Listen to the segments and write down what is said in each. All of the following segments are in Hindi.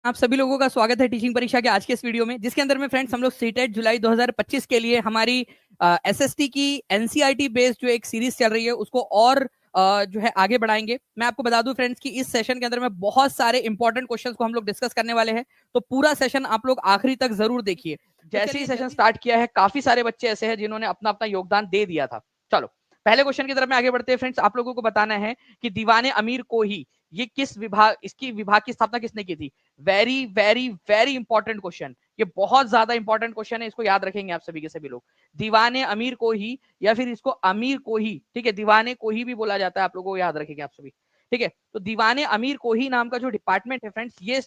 आप सभी लोगों का स्वागत है टीचिंग परीक्षा के आज के इस वीडियो में, जिसके अंदर में फ्रेंड्स हम लोग सीटेट जुलाई 2025 के लिए हमारी एसएसटी की एनसीईआरटी बेस्ड जो एक सीरीज चल रही है उसको और जो है आगे बढ़ाएंगे। मैं आपको बता दूं फ्रेंड्स कि इस सेशन के अंदर में बहुत सारे इंपॉर्टेंट क्वेश्चंस को हम लोग डिस्कस करने वाले हैं, तो पूरा सेशन आप लोग आखिरी तक जरूर देखिए। जैसे ही सेशन स्टार्ट किया है काफी सारे बच्चे ऐसे हैं जिन्होंने अपना अपना योगदान दे दिया था। चलो पहले क्वेश्चन की तरफ में आगे बढ़ते हैं फ्रेंड्स। आप लोगों को बताना है कि दीवाने अमीर को ही ये किस विभाग, इसकी विभाग की स्थापना किसने की थी। Very very very important question, ये बहुत ज्यादा इंपॉर्टेंट क्वेश्चन है, इसको याद रखेंगे आप सभी के सभी लोग। दीवाने अमीर को ही या फिर इसको अमीर को ही, ठीक है, दीवाने को ही भी बोला जाता है, आप लोगों को याद रखेंगे आप सभी। ठीक है, तो दीवाने अमीर को ही नाम का जो डिपार्टमेंट है फ्रेंड्स, ये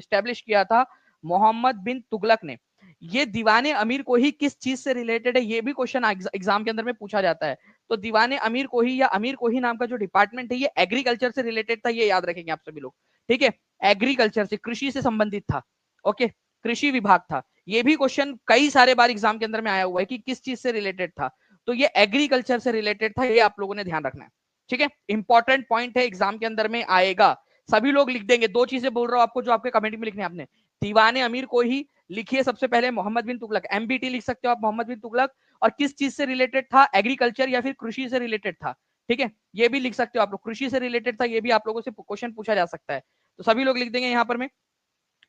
स्टैब्लिश किया था मोहम्मद बिन तुगलक ने। ये दीवाने अमीर को ही किस चीज से रिलेटेड है, ये भी क्वेश्चन एग्जाम के अंदर में पूछा जाता है। तो दीवाने अमीर को ही या अमीर को ही नाम का जो डिपार्टमेंट है ये एग्रीकल्चर से रिलेटेड था, ये याद रखेंगे आप सभी लोग। ठीक है, एग्रीकल्चर से, कृषि से संबंधित था। ओके, कृषि विभाग था। ये भी क्वेश्चन कई सारे बार एग्जाम के अंदर में आया हुआ है कि किस चीज से रिलेटेड था, तो ये एग्रीकल्चर से रिलेटेड था, ये आप लोगों ने ध्यान रखना है। ठीक है, इंपॉर्टेंट पॉइंट है, एग्जाम के अंदर में आएगा। सभी लोग लिख देंगे, दो चीजें बोल रहा हूं आपको जो आपके कमेंट में लिखने आपने। दीवाने अमीर को ही लिखिए सबसे पहले मोहम्मद बिन तुगलक, एमबीटी लिख सकते हो आप, मोहम्मद बिन तुगलक। और किस चीज से रिलेटेड था, एग्रीकल्चर या फिर कृषि से रिलेटेड था। ठीक है, ये भी लिख सकते हो आप लोग, कृषि से रिलेटेड था, ये भी आप लोगों से क्वेश्चन पूछा जा सकता है, तो सभी लोग लिख देंगे यहां पर में।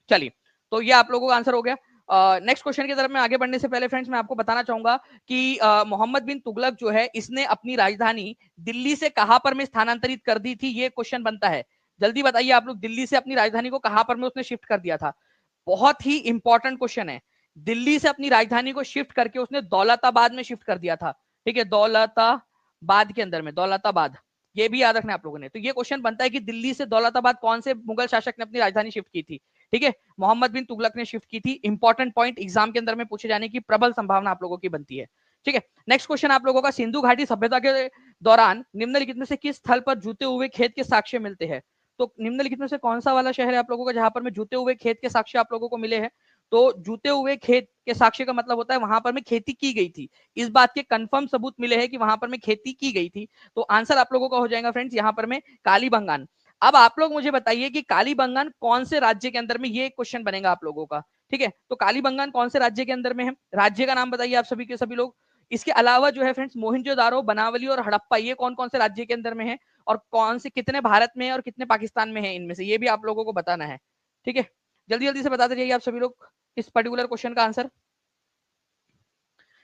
चलिए, तो ये आप लोगों का आंसर हो गया। नेक्स्ट क्वेश्चन की तरफ में आगे बढ़ने से पहले फ्रेंड्स मैं आपको बताना चाहूंगा कि मोहम्मद बिन तुगलक जो है इसने अपनी राजधानी दिल्ली से कहां पर में स्थानांतरित कर दी थी, ये क्वेश्चन बनता है। जल्दी बताइए आप लोग, दिल्ली से अपनी राजधानी को कहां पर में उसने शिफ्ट कर दिया था। बहुत ही इंपॉर्टेंट क्वेश्चन है। दिल्ली से अपनी राजधानी को शिफ्ट करके उसने दौलताबाद में शिफ्ट कर दिया था। ठीक है, दौलताबाद के अंदर में, दौलताबाद, ये भी याद रखना है आप लोगों ने। तो ये क्वेश्चन बनता है कि दिल्ली से दौलताबाद कौन से मुगल शासक ने अपनी राजधानी शिफ्ट की थी। ठीक है, मोहम्मद बिन तुगलक ने शिफ्ट की थी। इंपॉर्टेंट पॉइंट, एग्जाम के अंदर में पूछे जाने की प्रबल संभावना आप लोगों की बनती है। ठीक है, नेक्स्ट क्वेश्चन आप लोगों का, सिंधु घाटी सभ्यता के दौरान निम्नलिखित में से किस स्थल पर जूते हुए खेत के साक्ष्य मिलते हैं। तो निम्नलिखित में से कौन सा वाला शहर है आप लोगों का जहां पर में जूते हुए खेत के साक्ष्य आप लोगों को मिले हैं। तो जूते हुए खेत के साक्ष्य का मतलब होता है वहां पर में खेती की गई थी, इस बात के कंफर्म सबूत मिले हैं कि वहां पर में खेती की गई थी। तो आंसर आप लोगों का हो जाएगा फ्रेंड्स यहाँ पर में कालीबंगान। अब आप लोग मुझे बताइए कि कालीबंगान कौन से राज्य के अंदर में, ये क्वेश्चन बनेगा आप लोगों का। ठीक है, तो कालीबंगान कौन से राज्य के अंदर में है, राज्य का नाम बताइए आप सभी के सभी लोग। इसके अलावा जो है फ्रेंड्स मोहनजोदारो, बनावली और हड़प्पा, ये कौन कौन से राज्य के अंदर में है और कौन से, कितने भारत में है और कितने पाकिस्तान में है, इनमें से ये भी आप लोगों को बताना है। ठीक है, जल्दी जल्दी से बताते जाइए आप सभी लोग इस पर्टिकुलर क्वेश्चन का आंसर।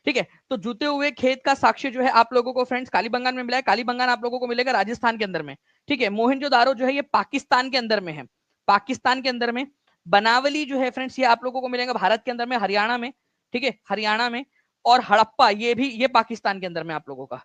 ठीक है, तो जूते हुए खेत का साक्ष्य जो है आप लोगों को फ्रेंड्स कालीबंगान में मिला है। कालीबंगान आप लोगों को मिलेगा राजस्थान के अंदर में। ठीक है, मोहनजोदारो जो है ये पाकिस्तान के अंदर में है, पाकिस्तान के अंदर में। बनावली जो है फ्रेंड्स ये आप लोगों को मिलेगा भारत के अंदर में, हरियाणा में। ठीक है, हरियाणा में। और हड़प्पा ये भी, ये पाकिस्तान के अंदर में आप लोगों का।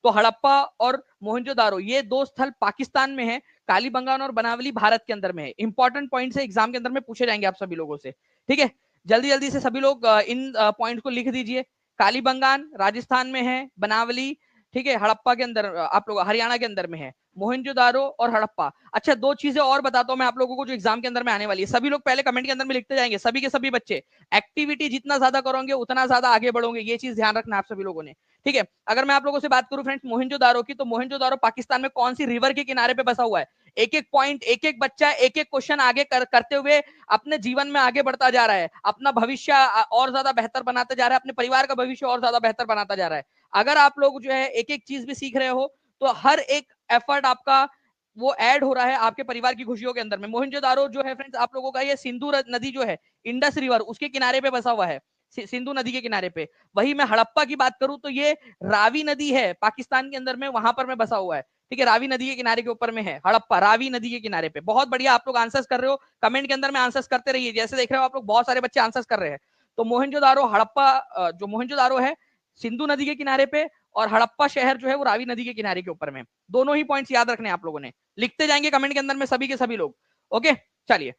तो हड़प्पा और मोहनजोदारो ये दो स्थल पाकिस्तान में है, कालीबंगान और बनावली भारत के अंदर में है। इंपॉर्टेंट पॉइंट से एग्जाम के अंदर में पूछे जाएंगे आप सभी लोगों से। ठीक है, जल्दी जल्दी से सभी लोग इन पॉइंट को लिख दीजिए। कालीबंगान राजस्थान में है, बनावली, ठीक है, हड़प्पा के अंदर, आप लोग हरियाणा के अंदर में है, मोहनजोदारो और हड़प्पा। अच्छा, दो चीजें और बताता हूं मैं आप लोगों को जो एग्जाम के अंदर में आने वाली है, सभी लोग पहले कमेंट के अंदर में लिखते जाएंगे, सभी के सभी बच्चे। एक्टिविटी जितना ज्यादा करोगे उतना ज्यादा आगे बढ़ोगे, ये चीज ध्यान रखना आप सभी लोगों ने। ठीक है, अगर मैं आप लोगों से बात करूं फ्रेंड्स मोहनजोदारो की, तो मोहनजोदारो पाकिस्तान में कौन सी रिवर के किनारे पे बसा हुआ है। एक एक पॉइंट, एक एक बच्चा एक एक क्वेश्चन आगे करते हुए अपने जीवन में आगे बढ़ता जा रहा है, अपना भविष्य और ज्यादा बेहतर बनाते जा रहा है, अपने परिवार का भविष्य और ज्यादा बेहतर बनाता जा रहा है। अगर आप लोग जो है एक एक चीज भी सीख रहे हो तो हर एक एफर्ट आपका वो ऐड हो रहा है आपके परिवार की खुशियों के अंदर में। मोहनजोदारो जो है फ्रेंड्स आप लोगों का, ये सिंधु नदी जो है, इंडस रिवर, उसके किनारे पे बसा हुआ है, सिंधु नदी के किनारे पे। वही मैं हड़प्पा की बात करूं तो ये रावी नदी है पाकिस्तान के अंदर में, वहां पर मैं बसा हुआ है। ठीक है, रावी नदी के किनारे के ऊपर में है हड़प्पा, रावी नदी के किनारे पे। बहुत बढ़िया, आप लोग आंसर्स कर रहे हो, कमेंट के अंदर में आंसर्स करते रहिए। जैसे देख रहे हो आप लोग बहुत सारे बच्चे आंसर्स कर रहे हैं। तो मोहनजोदारो हड़प्पा, जो मोहनजोदारो है सिंधु नदी के किनारे पे, और हड़प्पा शहर जो है वो रावी नदी के किनारे के ऊपर में। दोनों ही पॉइंट्स याद रखने आप लोगों ने, लिखते जाएंगे कमेंट के अंदर में सभी के सभी लोग। ओके, चलिए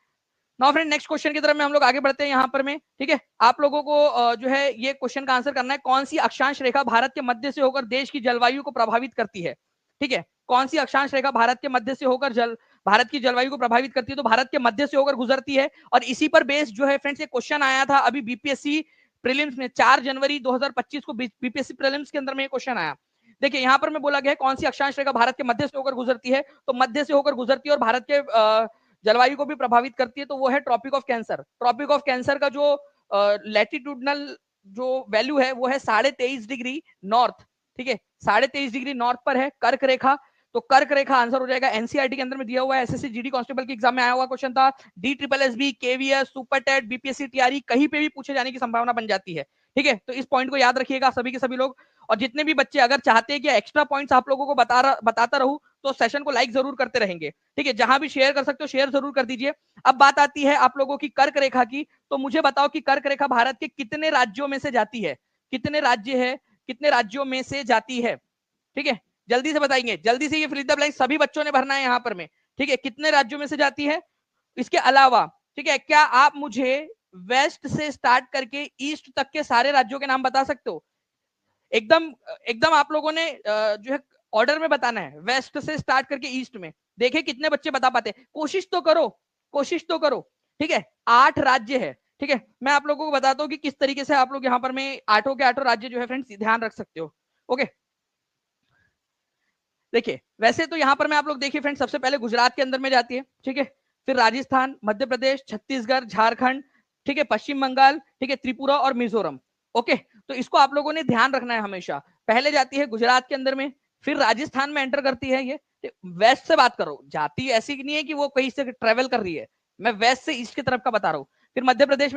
नाउ फ्रेंड नेक्स्ट क्वेश्चन की तरफ में हम लोग आगे बढ़ते हैं यहाँ पर में। ठीक है, आप लोगों को जो है ये क्वेश्चन का आंसर करना है, कौन सी अक्षांश रेखा भारत के मध्य से होकर देश की जलवायु को प्रभावित करती है। ठीक है, कौन सी अक्षांश रेखा भारत के मध्य से होकर भारत की जलवायु को प्रभावित करती है, तो भारत के मध्य से होकर गुजरती है। और इसी पर बेस जो है फ्रेंड्स ये क्वेश्चन आया था अभी बीपीएससी प्रीलिम्स में, 4 जनवरी 2025 को बीपीएससी प्रीलिम्स के अंदर में ये क्वेश्चन आया। देखिए यहाँ पर मैं बोला गया कौन सी अक्षांश रेखा भारत के मध्य से होकर गुजरती है, तो मध्य से होकर गुजरती है और भारत के जलवायु को भी प्रभावित करती है, तो वो है tropic of cancer. Tropic of cancer का जो लैटिट्यूडनल जो वैल्यू है वो है 23.5 डिग्री नॉर्थ, ठीक है, 23.5 डिग्री नॉर्थ पर है कर्क रेखा। तो कर्क रेखा आंसर हो जाएगा, एनसीईआरटी के अंदर में दिया हुआ है, एसएससी जीडी कांस्टेबल के एग्जाम में आया हुआ क्वेश्चन था, D triple S B, KVS, super TET, BPSC, TRE कहीं पे भी पूछे जाने की संभावना बन जाती है, ठीक है। तो इस पॉइंट को याद रखिएगा सभी के सभी लोग। और जितने भी बच्चे अगर चाहते हैं कि एक्स्ट्रा पॉइंट्स आप लोगों को बताता रहूं, तो सेशन को लाइक जरूर करते रहेंगे, ठीक है। जहां भी शेयर कर सकते हो शेयर जरूर कर दीजिए। अब बात आती है आप लोगों की कर्क रेखा की, तो मुझे बताओ कि कर्क रेखा भारत के कितने राज्यों में से जाती है, कितने राज्य है, कितने राज्यों में से जाती है, ठीक है, जल्दी से बताएंगे, जल्दी से ये फिल इन द ब्लैंक सभी बच्चों ने भरना है यहां पर में, ठीक है, कितने राज्यों में से जाती है। इसके अलावा, ठीक है, क्या आप मुझे वेस्ट से स्टार्ट करके ईस्ट तक के सारे राज्यों के नाम बता सकते हो? एकदम एकदम आप लोगों ने जो है ऑर्डर में बताना है, वेस्ट से स्टार्ट करके ईस्ट में। देखे कितने बच्चे बता पाते, कोशिश तो करो, कोशिश तो करो, ठीक है। 8 राज्य है, ठीक है। मैं आप लोगों को बताता हूँ कि किस तरीके से आप लोग यहाँ पर में आठों के आठों राज्य जो है फ्रेंड्स ध्यान रख सकते हो। ओके, देखिए वैसे तो यहाँ पर मैं आप लोग देखिए फ्रेंड्स, सबसे पहले गुजरात के अंदर में जाती है, ठीक है, फिर राजस्थान, मध्य प्रदेश, छत्तीसगढ़, झारखंड, ठीक है, पश्चिम बंगाल, ठीक है, त्रिपुरा और मिजोरम। ओके, तो इसको आप लोगों ने ध्यान रखना है हमेशा। पहले जाती है गुजरात के अंदर में, फिर राजस्थान में एंटर करती है ये। वेस्ट से बात करो, जाती ऐसी नहीं है कि वो कहीं से ट्रेवल कर रही है, मैं वेस्ट से ईस्ट की तरफ का बता रहा हूँ। फिर मध्य प्रदेश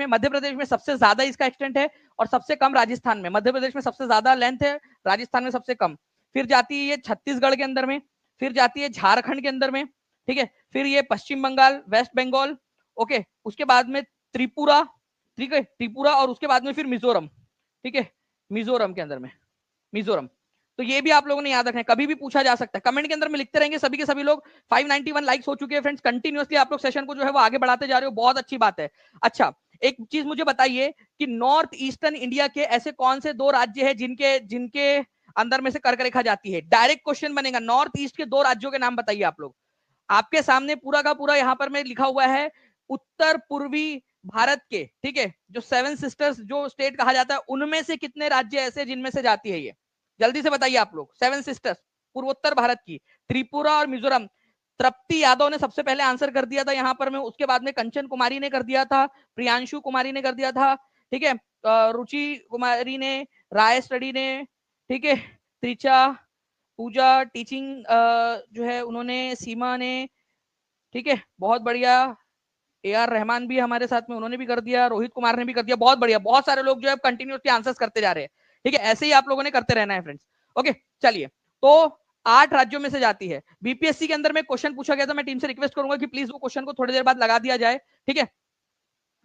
में सबसे ज्यादा इसका एक्सटेंट है और सबसे कम राजस्थान में। मध्य प्रदेश में सबसे ज्यादा लेंथ है, राजस्थान में सबसे कम। फिर जाती है ये छत्तीसगढ़ के अंदर में, फिर जाती है झारखंड के अंदर में, ठीक है, फिर ये पश्चिम बंगाल, वेस्ट बंगाल, ओके, उसके बाद में त्रिपुरा, ठीक है, त्रिपुरा, और उसके बाद में फिर मिजोरम, ठीक है, मिजोरम के अंदर में, मिजोरम। तो ये भी आप लोगों ने याद रखना है, कभी भी पूछा जा सकता है, कमेंट के अंदर में लिखते रहेंगे सभी के सभी लोग। 591 लाइक्स हो चुके हैं फ्रेंड्स, कंटिन्यूअसली आप लोग सेशन को जो है वो आगे बढ़ाते जा रहे हो, बहुत अच्छी बात है। अच्छा, एक चीज मुझे बताइए कि नॉर्थ ईस्टर्न इंडिया के ऐसे कौन से 2 राज्य है जिनके जिनके अंदर में से कर्क रेखा जाती है? डायरेक्ट क्वेश्चन बनेगा, नॉर्थ ईस्ट के 2 राज्यों के नाम बताइए आप लोग। आपके सामने पूरा का पूरा यहां पर में लिखा हुआ है, उत्तर पूर्वी भारत के, ठीक है, जो 7 सिस्टर्स जो स्टेट कहा जाता है, उनमें से कितने राज्य ऐसे जिनमें से जाती है ये? जल्दी से बताइए आप लोग। 7 सिस्टर्स पूर्वोत्तर भारत की, त्रिपुरा और मिजोरम। तृप्ति यादव ने सबसे पहले आंसर कर दिया था यहां पर में, उसके बाद में कंचन कुमारी ने कर दिया था, प्रियांशु कुमारी ने कर दिया था, ठीक है, रुचि कुमारी ने, राय स्टडी ने, ठीक है, त्रिचा, पूजा टीचिंग जो है उन्होंने, सीमा ने, ठीक है, बहुत बढ़िया। ए आर रहमान भी हमारे साथ में, उन्होंने भी कर दिया, रोहित कुमार ने भी कर दिया, बहुत बढ़िया, बहुत सारे लोग जो है कंटिन्यूसली आंसर्स करते जा रहे हैं, ठीक है, ऐसे ही आप लोगों ने करते रहना है फ्रेंड्स। ओके, चलिए, तो 8 राज्यों में से जाती है। बीपीएससी के अंदर में क्वेश्चन पूछा गया था, मैं टीम से रिक्वेस्ट करूंगा कि प्लीज वो क्वेश्चन को थोड़ी देर बाद लगा दिया जाए, ठीक है,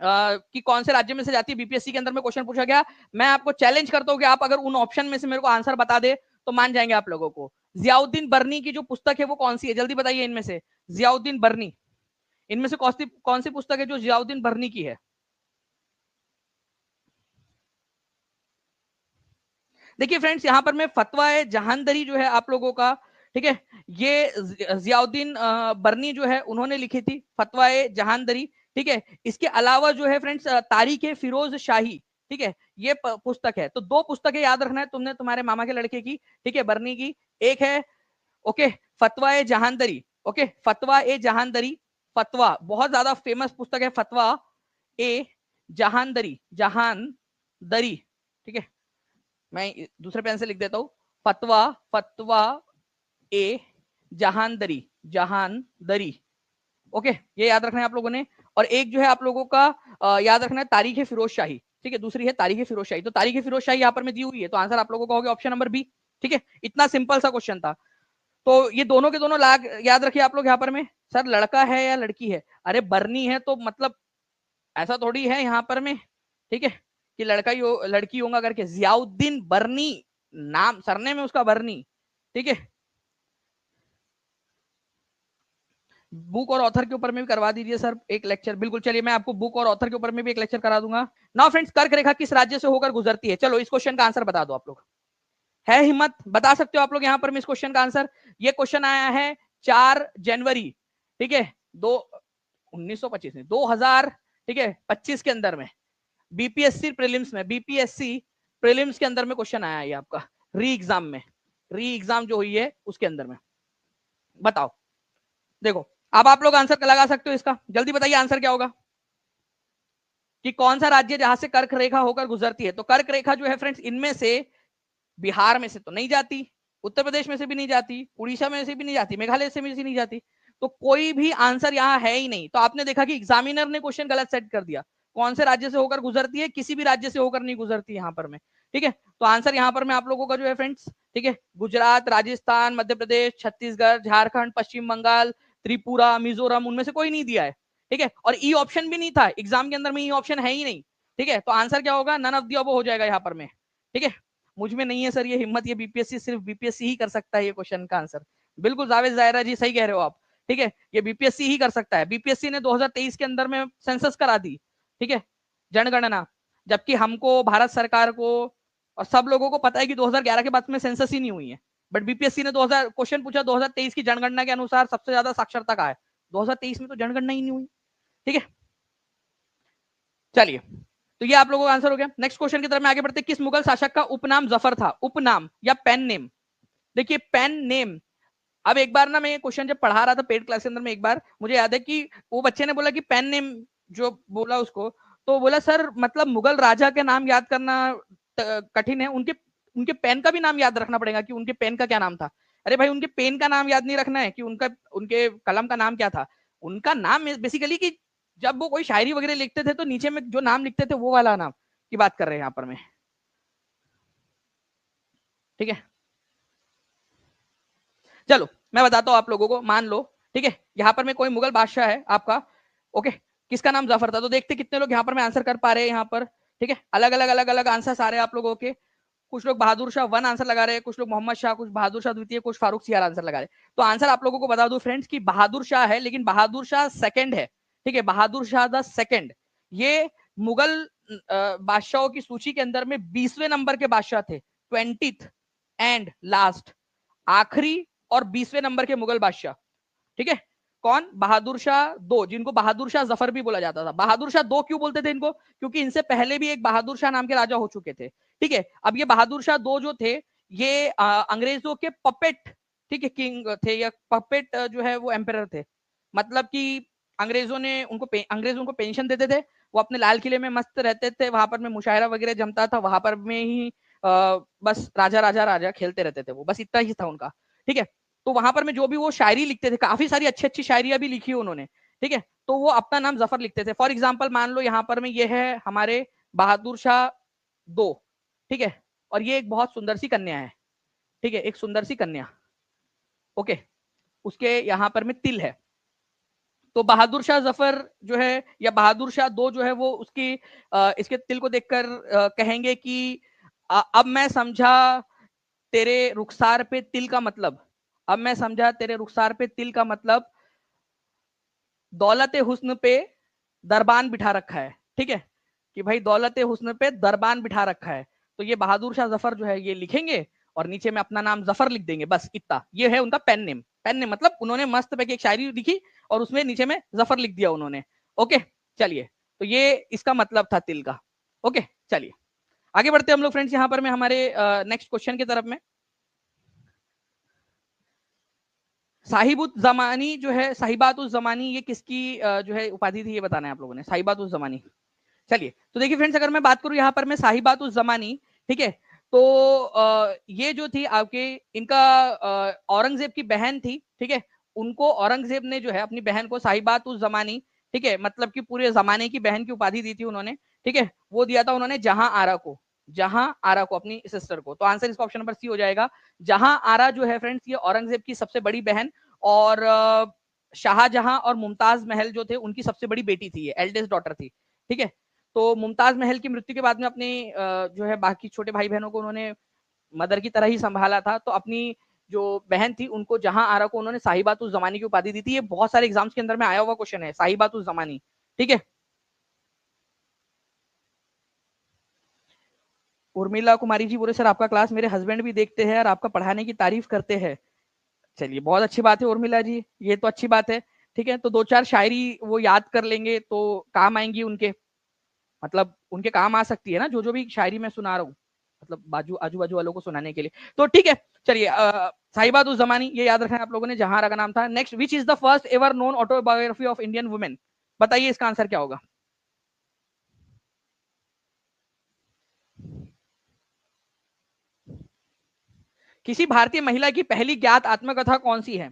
कि कौन से राज्य में से जाती है, बीपीएससी के अंदर में क्वेश्चन पूछा गया। मैं आपको चैलेंज करता हूं कि आप अगर उन ऑप्शन में से मेरे को आंसर बता दे तो मान जाएंगे आप लोगों को। जियाउद्दीन बर्नी की जो पुस्तक है वो कौन सी है, जल्दी बताइए इनमें से। जियाउद्दीन बर्नी, इनमें से कौन सी पुस्तक है जो जियाउद्दीन बर्नी की है? देखिए फ्रेंड्स, यहां पर मैं फतवा है जहांदरी जो है आप लोगों का, ठीक है, ये जियाउद्दीन बर्नी जो है उन्होंने लिखी थी, फतवा है जहांदरी, ठीक है। इसके अलावा जो है फ्रेंड्स तारीख फिरोज शाही, ठीक है, ये पुस्तक है। तो 2 पुस्तकें याद रखना है तुमने, तुम्हारे मामा के लड़के की, ठीक है, बर्नी की। एक है, ओके, फतवा ए जहांदरी, ओके, फतवा ए जहांदरी, फतवा बहुत ज्यादा फेमस पुस्तक है, फतवा ए जहांदरी, जहांदरी, ठीक है, मैं दूसरे पेन से लिख देता हूं, फतवा, फतवा ए जहांदरी, जहांदरी, ओके, ये याद रखना है आप लोगों ने। और एक जो है आप लोगों का याद रखना है तारीख फिरोज शाही, ठीक है, दूसरी है तारीख फिरोज शाही। तो तारीख फिरोज शाही यहाँ पर में दी हुई है, तो आंसर आप लोगों का हो गया ऑप्शन नंबर बी, ठीक है। इतना सिंपल सा क्वेश्चन था। तो ये दोनों के दोनों लाग याद रखिए आप लोग यहाँ पर में। सर लड़का है या लड़की है? अरे बर्नी है तो मतलब ऐसा थोड़ी है यहाँ पर में, ठीक है, कि लड़का ही हो लड़की होगा करके। जियाउद्दीन बर्नी नाम, सरने में उसका बर्नी, ठीक है। बुक और ऑथर के ऊपर में भी करवा दीजिए सर एक लेक्चर, बिल्कुल, चलिए मैं आपको बुक और ऑथर के ऊपर में भी एक लेक्चर करा दूंगा। नाउ फ्रेंड्स, कर्क रेखा किस राज्य से होकर गुजरती है? चलो इस क्वेश्चन का आंसर बता दो आप लोग, है हिम्मत बता सकते हो आप लोग यहाँ पर इस क्वेश्चन का आंसर? ये क्वेश्चन आया है 4 जनवरी, ठीक है, 1925 में 2000, ठीक है, 25 के अंदर में, बीपीएससी प्रीलिम्स में, बीपीएससी प्रीलिम्स के अंदर में क्वेश्चन आया है आपका, री एग्जाम में, री एग्जाम जो हुई है उसके अंदर में। बताओ, देखो अब आप लोग आंसर लगा सकते हो इसका, जल्दी बताइए आंसर क्या होगा कि कौन सा राज्य जहां से कर्क रेखा होकर गुजरती है। तो कर्क रेखा जो है फ्रेंड्स, इनमें से बिहार में से तो नहीं जाती, उत्तर प्रदेश में से भी नहीं जाती, उड़ीसा में से भी नहीं जाती, मेघालय से भी नहीं जाती, तो कोई भी आंसर यहाँ है ही नहीं। तो आपने देखा कि एग्जामिनर ने क्वेश्चन गलत सेट कर दिया, कौन से राज्य से होकर गुजरती है, किसी भी राज्य से होकर नहीं गुजरती यहाँ पर में, ठीक है। तो आंसर यहाँ पर में आप लोगों का जो है फ्रेंड्स, ठीक है, गुजरात, राजस्थान, मध्य प्रदेश, छत्तीसगढ़, झारखंड, पश्चिम बंगाल, त्रिपुरा, मिजोरम, उनमें से कोई नहीं दिया है, ठीक है। और ई ऑप्शन भी नहीं था एग्जाम के अंदर में, ई ऑप्शन है ही नहीं, ठीक है। तो आंसर क्या होगा, नन ऑफ द अबव हो जाएगा यहाँ पर में, ठीक है। मुझ में नहीं है सर ये हिम्मत, ये बीपीएससी, सिर्फ बीपीएससी ही कर सकता है ये क्वेश्चन का आंसर। बिल्कुल जावेद जायरा जी सही कह रहे हो आप, ठीक है, ये बीपीएससी ही कर सकता है। बीपीएससी ने 2023 के अंदर में सेंसस करा दी, ठीक है, जनगणना, जबकि हमको, भारत सरकार को और सब लोगों को पता है कि 2011 के बाद में सेंसस ही नहीं हुई है। बट बीपीएससी ने 2000 क्वेश्चन पूछा 2023 की जनगणना के अनुसार सबसे ज्यादा साक्षरता कहाँ है, 2023 में तो जनगणना ही नहीं हुई, ठीक है। चलिए, तो ये आप लोगों का आंसर हो गया। नेक्स्ट क्वेश्चन की तरफ में आगे बढ़ते, किस मुगल शासक का उपनाम जफर था, उपनाम या पेन नेम। देखिए पेन नेम, अब एक बार ना मैं ये क्वेश्चन जब पढ़ा रहा था पेड क्लास के अंदर में, एक बार मुझे याद है कि वो बच्चे ने बोला कि पेन नेम जो बोला उसको, तो बोला सर मतलब मुगल राजा के नाम याद करना कठिन है, उनके उनके पेन का भी नाम याद रखना पड़ेगा कि उनके पेन का क्या नाम था। अरे भाई उनके पेन का नाम याद नहीं रखना है कि उनका, उनके कलम का नाम क्या था, उनका नाम बेसिकली कि जब वो कोई शायरी वगैरह लिखते थे तो नीचे में जो नाम लिखते थे वो वाला नाम की बात कर रहे हैं यहाँ पर में, ठीक है। चलो मैं बताता हूँ आप लोगों को, मान लो, ठीक है, यहाँ पर में कोई मुगल बादशाह है आपका, ओके, किसका नाम जफर था। तो देखते कितने लोग यहाँ पर में आंसर कर पा रहे हैं यहाँ पर, ठीक है, अलग अलग आंसर आ रहे हैं आप लोगों के। कुछ लोग बहादुर शाह वन आंसर लगा रहे हैं, कुछ लोग मोहम्मद शाह, कुछ बहादुर शाह द्वितीय, कुछ फारूक सियार आंसर लगा रहे हैं। तो आंसर आप लोगों को बता दो फ्रेंड्स कि बहादुर शाह है, लेकिन बहादुर शाह सेकंड है, ठीक है, बहादुर शाह द सेकंड। ये मुगल बादशाहों की सूची के अंदर में 20वें नंबर के बादशाह थे, 20th एंड लास्ट, आखिरी और 20वें नंबर के मुगल बादशाह, ठीक है। कौन, बहादुर शाह दो, जिनको बहादुर शाह जफर भी बोला जाता था। बहादुर शाह दो क्यों बोलते थे इनको, क्योंकि इनसे पहले भी एक बहादुर शाह नाम के राजा हो चुके थे, ठीक है। अब ये बहादुर शाह दो जो थे, ये अंग्रेजों के पपेट, ठीक है, किंग थे, या पपेट जो है वो एम्पेरर थे। मतलब कि अंग्रेजों ने उनको अंग्रेज उनको पेंशन देते थे, वो अपने लाल किले में मस्त रहते थे, वहां पर में मुशायरा वगैरह जमता था, वहां पर में ही बस राजा राजा राजा खेलते रहते थे वो, बस इतना ही था उनका, ठीक है। तो वहां पर में जो भी वो शायरी लिखते थे, काफी सारी अच्छी अच्छी शायरियां भी लिखी उन्होंने, ठीक है, तो वो अपना नाम जफर लिखते थे। फॉर एग्जाम्पल मान लो यहाँ पर में ये है हमारे बहादुर शाह दो, ठीक है, और ये एक बहुत सुंदर सी कन्या है, ठीक है, एक सुंदर सी कन्या, ओके, उसके यहाँ पर में तिल है। तो बहादुर शाह जफर जो है या बहादुर शाह दो जो है वो उसकी इसके तिल को देखकर कहेंगे कि अब मैं समझा तेरे रुखसार पे तिल का मतलब, अब मैं समझा तेरे रुखसार पे तिल का मतलब, दौलत हुस्न पे दरबान बिठा रखा है, ठीक है, कि भाई दौलत हुस्न पे दरबान बिठा रखा है। तो ये बहादुर शाह जफर जो है ये लिखेंगे और नीचे में अपना नाम जफर लिख देंगे, बस इतना, ये है उनका पेन नेम। पेन नेम मतलब उन्होंने मस्त पैकी एक शायरी लिखी और उसमें नीचे में जफर लिख दिया उन्होंने, ओके। चलिए, तो ये इसका मतलब था तिल का, ओके। चलिए आगे बढ़ते हम लोग फ्रेंड्स यहाँ पर में हमारे नेक्स्ट क्वेश्चन की तरफ में। साहिबुत जमानी जो है, साहिबात उस जमानी, ये किसकी जो है उपाधि थी, ये बताना है आप लोगों ने, साहिबात उस जमानी। चलिए, तो देखिए फ्रेंड्स, अगर मैं बात करूं यहाँ पर मैं साहिबात उस जमानी, ठीक है, तो ये जो थी आपके, इनका औरंगजेब की बहन थी, ठीक है, उनको औरंगजेब ने जो है अपनी बहन को साहिबात उस जमानी, ठीक है, मतलब कि पूरे जमाने की बहन की उपाधि दी थी उन्होंने, ठीक है, वो दिया था उन्होंने जहां आरा को, जहां आरा को, अपनी सिस्टर को। तो आंसर इसका ऑप्शन नंबर सी हो जाएगा। जहां आरा जो है फ्रेंड्स, ये औरंगजेब की सबसे बड़ी बहन और शाहजहां और मुमताज महल जो थे उनकी सबसे बड़ी बेटी थी, ये एल्डेस्ट डॉटर थी, ठीक है। तो मुमताज महल की मृत्यु के बाद में अपने जो है बाकी छोटे भाई बहनों को उन्होंने मदर की तरह ही संभाला था। तो अपनी जो बहन थी उनको, जहां आरा को, उन्होंने साहिबात उस जमानी की उपाधि दी थी। ये बहुत सारे एग्जाम्स के अंदर में आया हुआ क्वेश्चन है, साहिबात उस जमानी, ठीक है। उर्मिला कुमारी जी बोले सर आपका क्लास मेरे हस्बैंड भी देखते हैं और आपका पढ़ाने की तारीफ करते हैं। चलिए बहुत अच्छी बात है उर्मिला जी, ये तो अच्छी बात है, ठीक है। तो दो चार शायरी वो याद कर लेंगे तो काम आएंगी उनके, मतलब उनके काम आ सकती है ना जो जो भी शायरी मैं सुना रहा हूँ, मतलब बाजू आजू बाजू वालों को सुनाने के लिए। तो ठीक है, चलिए साहिबा उस जमानी, ये याद रखना है आप लोगों ने, जहां का नाम था। Next, which is the first ever known autobiography of Indian women? बताइए इसका आंसर क्या होगा। किसी भारतीय महिला की पहली ज्ञात आत्मकथा कौन सी है?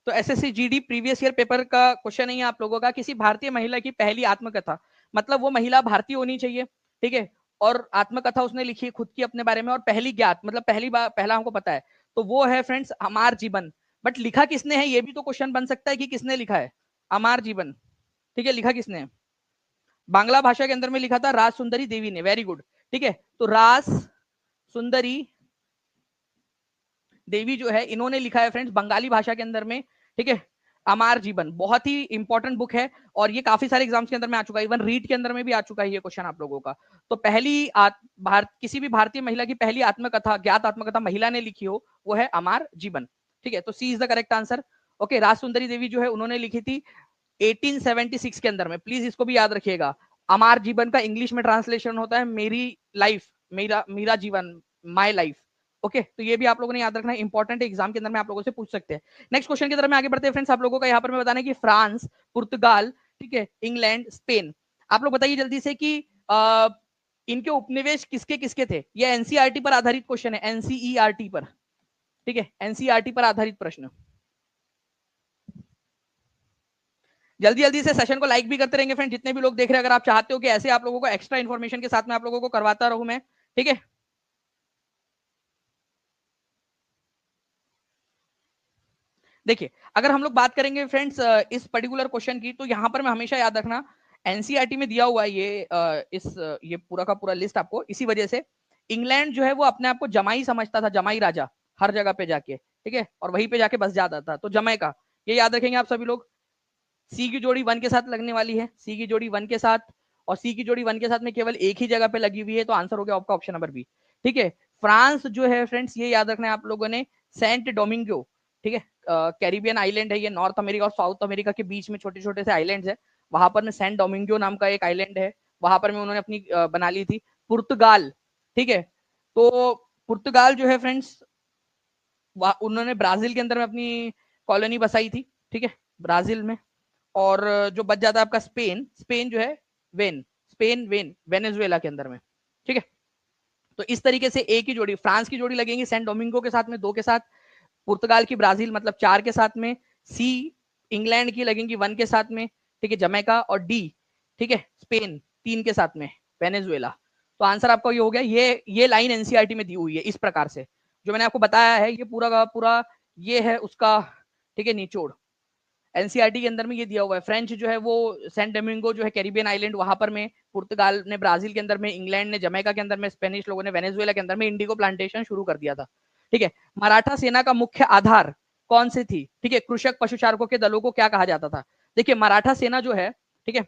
तो SSC GD previous year paper का क्वेश्चन नहीं है आप लोगों का। किसी भारतीय महिला की पहली आत्मकथा, मतलब वो महिला भारतीय होनी चाहिए, ठीक है, और आत्मकथा उसने लिखी खुद की अपने बारे में, और पहली ज्ञात मतलब पहली बार, पहला हमको पता है, तो वो है फ्रेंड्स अमार जीवन। बट लिखा किसने है, ये भी तो क्वेश्चन बन सकता है कि किसने लिखा है अमार जीवन। ठीक है, लिखा किसने है? बांग्ला भाषा के अंदर में लिखा था राज सुंदरी देवी ने। Very good. ठीक है, तो राज सुंदरी देवी जो है, इन्होंने लिखा है फ्रेंड्स बंगाली भाषा के अंदर में। ठीक है, अमार जीवन बहुत ही इंपॉर्टेंट बुक है, और ये काफी सारे एग्जाम्स के अंदर में आ चुका है, इवन रीट के अंदर में भी आ चुका है ये क्वेश्चन आप लोगों का। तो पहली किसी भी भारतीय महिला की पहली आत्मकथा, ज्ञात आत्मकथा महिला ने लिखी हो, वो है अमार जीवन। ठीक है, तो C is the correct answer. Okay, Raj Sundari Devi जो है उन्होंने लिखी थी 1876 के अंदर में। प्लीज इसको भी याद रखिएगा। अमार जीवन का इंग्लिश में ट्रांसलेशन होता है मेरी लाइफ, मेरा मेरा जीवन, माय लाइफ। ओके, तो ये भी आप लोगों ने याद रखना है, इंपॉर्टेंट एग्जाम के अंदर में आप लोगों से पूछ सकते हैं। नेक्स्ट क्वेश्चन की तरफ में आगे बढ़ते हैं फ्रेंड्स। आप लोगों का यहाँ पर मैं बताना है कि फ्रांस, पुर्तगाल, ठीक है, इंग्लैंड, स्पेन, आप लोग बताइए जल्दी से कि इनके उपनिवेश किसके किसके थे। ये एनसीईआरटी पर आधारित क्वेश्चन है, एनसीईआरटी पर। ठीक है, एनसीईआरटी पर आधारित प्रश्न। जल्दी जल्दी से सेशन को लाइक भी करते रहेंगे फ्रेंड, जितने भी लोग देख रहे हैं। अगर आप चाहते हो कि ऐसे आप लोगों को एक्स्ट्रा इन्फॉर्मेशन के साथ में आप लोगों को करवाता रहूं मैं, ठीक है। देखिए, अगर हम लोग बात करेंगे फ्रेंड्स इस पर्टिकुलर क्वेश्चन की, तो यहां पर मैं हमेशा याद रखना, एनसीईआरटी में दिया हुआ है ये पूरा का पूरा लिस्ट आपको, इसी वजह से इंग्लैंड जो है वो अपने आप को जमाई समझता था, जमाई राजा, हर जगह पे जाके, ठीक है, और वहीं पे जाके बस जाता था, तो जमैका, ये याद रखेंगे आप सभी लोग। सी की जोड़ी वन के साथ लगने वाली है, सी की जोड़ी वन के साथ, और सी की जोड़ी वन के साथ में केवल एक ही जगह पे लगी हुई है, तो आंसर हो गया आपका ऑप्शन नंबर बी। ठीक है, फ्रांस जो है फ्रेंड्स, ये याद रखना है आप लोगों ने, सेंट डोमिंगो, ठीक है, कैरिबियन आइलैंड है ये, नॉर्थ अमेरिका और साउथ अमेरिका के बीच में छोटे छोटे से आइलैंड्स है, वहां पर में सेंट डोमिंगो नाम का एक आइलैंड है, वहां पर में उन्होंने अपनी बना ली थी। पुर्तगाल, ठीक है, तो पुर्तगाल जो है फ्रेंड्स, उन्होंने ब्राजील के अंदर में अपनी कॉलोनी बसाई थी, ठीक है, ब्राजील में। और जो बच जाता है आपका स्पेन, स्पेन जो है वेन, स्पेन वेन वेनेजुएला के अंदर में। ठीक है, तो इस तरीके से एक ही जोड़ी, फ्रांस की जोड़ी लगेंगी सेंट डोमिंगो के साथ में 2 के साथ, पुर्तगाल की ब्राजील मतलब 4 के साथ में, सी इंग्लैंड की लगेंगी 1 के साथ में, ठीक है, जमैका, और डी, ठीक है, स्पेन 3 के साथ में, वेनेजुएला। तो आंसर आपका ये हो गया। ये लाइन एनसीईआरटी में दी हुई है इस प्रकार से, जो मैंने आपको बताया है, ये पूरा का पूरा ये है उसका, ठीक है, निचोड़। एनसीईआरटी के अंदर में ये दिया हुआ है। फ्रेंच जो है वो सेंट डोमिंगो जो है कैरिबियन आइलैंड, वहां पर में, पुर्तगाल ने ब्राजील के अंदर में, इंग्लैंड ने जमैका के अंदर में, स्पेनिश लोगों ने वेनेजुएला के अंदर में इंडिगो प्लांटेशन शुरू कर दिया था। ठीक है, मराठा सेना का मुख्य आधार कौन सी थी? ठीक है, कृषक पशुचारकों के दलों को क्या कहा जाता था? देखिए, मराठा सेना जो है, ठीक है,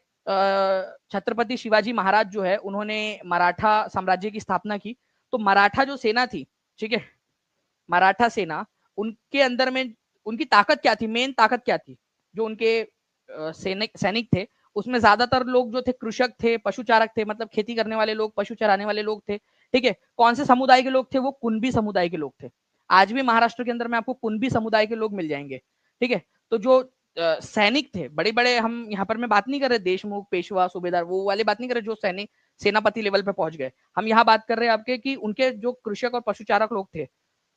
छत्रपति शिवाजी महाराज जो है, उन्होंने मराठा साम्राज्य की स्थापना की। तो मराठा जो सेना थी, ठीक है, मराठा सेना, उनके अंदर में उनकी ताकत क्या थी, मेन ताकत क्या थी? जो उनके सैनिक थे, उसमें ज्यादातर लोग जो थे कृषक थे, पशुचारक थे, मतलब खेती करने वाले लोग, पशु चराने वाले लोग थे। ठीक है, कौन से समुदाय के लोग थे? वो कुनबी समुदाय के लोग थे। आज भी महाराष्ट्र के अंदर में आपको कुनबी समुदाय के लोग मिल जाएंगे। ठीक है, तो जो सैनिक थे बड़े बड़े, हम यहाँ पर मैं बात नहीं कर रहे देशमुख, पेशवा, सूबेदार, वो वाले बात नहीं कर रहे जो सैनिक सेनापति लेवल पे पहुंच गए। हम यहाँ बात कर रहे हैं आपके कि उनके जो कृषक और पशुचारक लोग थे,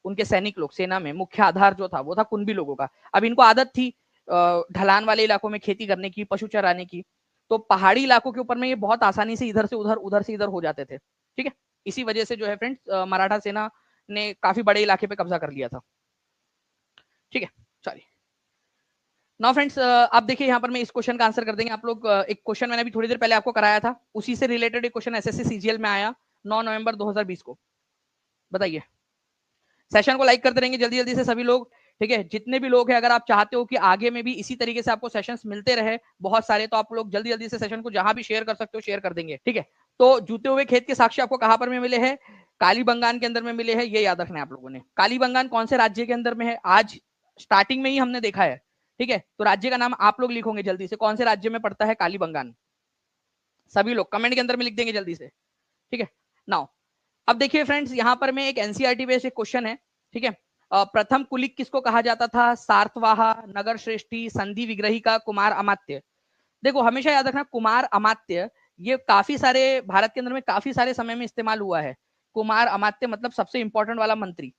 उनके सैनिक लोग, सेना में मुख्य आधार जो था वो था कुनबी लोगों का। अब इनको आदत थी ढलान वाले इलाकों में खेती करने की, पशु चराने की, तो पहाड़ी इलाकों के ऊपर में ये बहुत आसानी से इधर से उधर, उधर से इधर हो जाते थे। ठीक है, इसी वजह से जो है फ्रेंड्स, मराठा सेना ने काफी बड़े इलाके पे कब्जा कर लिया था। ठीक है, चलिए नाउ फ्रेंड्स, आप देखिए यहाँ पर मैं इस क्वेश्चन का आंसर कर देंगे आप लोग। एक क्वेश्चन मैंने अभी थोड़ी देर पहले आपको कराया था, उसी से रिलेटेड एक क्वेश्चन एसएससी सीजीएल में आया 9 नवंबर 2020 को। बताइए, सेशन को लाइक करते रहेंगे जल्दी जल्दी से सभी लोग। ठीक है, जितने भी लोग हैं, अगर आप चाहते हो कि आगे में भी इसी तरीके से आपको सेशंस मिलते रहे बहुत सारे, तो आप लोग जल्दी जल्दी से सेशन को जहां भी शेयर कर सकते हो शेयर कर देंगे। ठीक है, तो जूते हुए खेत के साक्ष्य आपको कहां पर में मिले हैं? कालीबंगान के अंदर में मिले हैं, ये याद रखना है आप लोगों ने। कालीबंगान कौन से राज्य के अंदर में है? आज स्टार्टिंग में ही हमने देखा है। ठीक है, तो राज्य का नाम आप लोग लिखोगे जल्दी से, कौन से राज्य में पड़ता है कालीबंगान? सभी लोग कमेंट के अंदर में लिख देंगे जल्दी से। ठीक है, नाउ अब देखिए फ्रेंड्स, यहाँ पर में एक एनसीईआरटी बेस्ड एक क्वेश्चन है, ठीक है। प्रथम कुलिक किसको कहा जाता था? सार्तवाहा, नगर श्रेष्ठी, संधि विग्रहिका, कुमार अमात्य। देखो हमेशा याद रखना, कुमार अमात्य ये काफी सारे भारत के अंदर में काफी सारे समय में इस्तेमाल हुआ है। कुमार अमात्य मतलब सबसे इंपॉर्टेंट वाला मंत्री,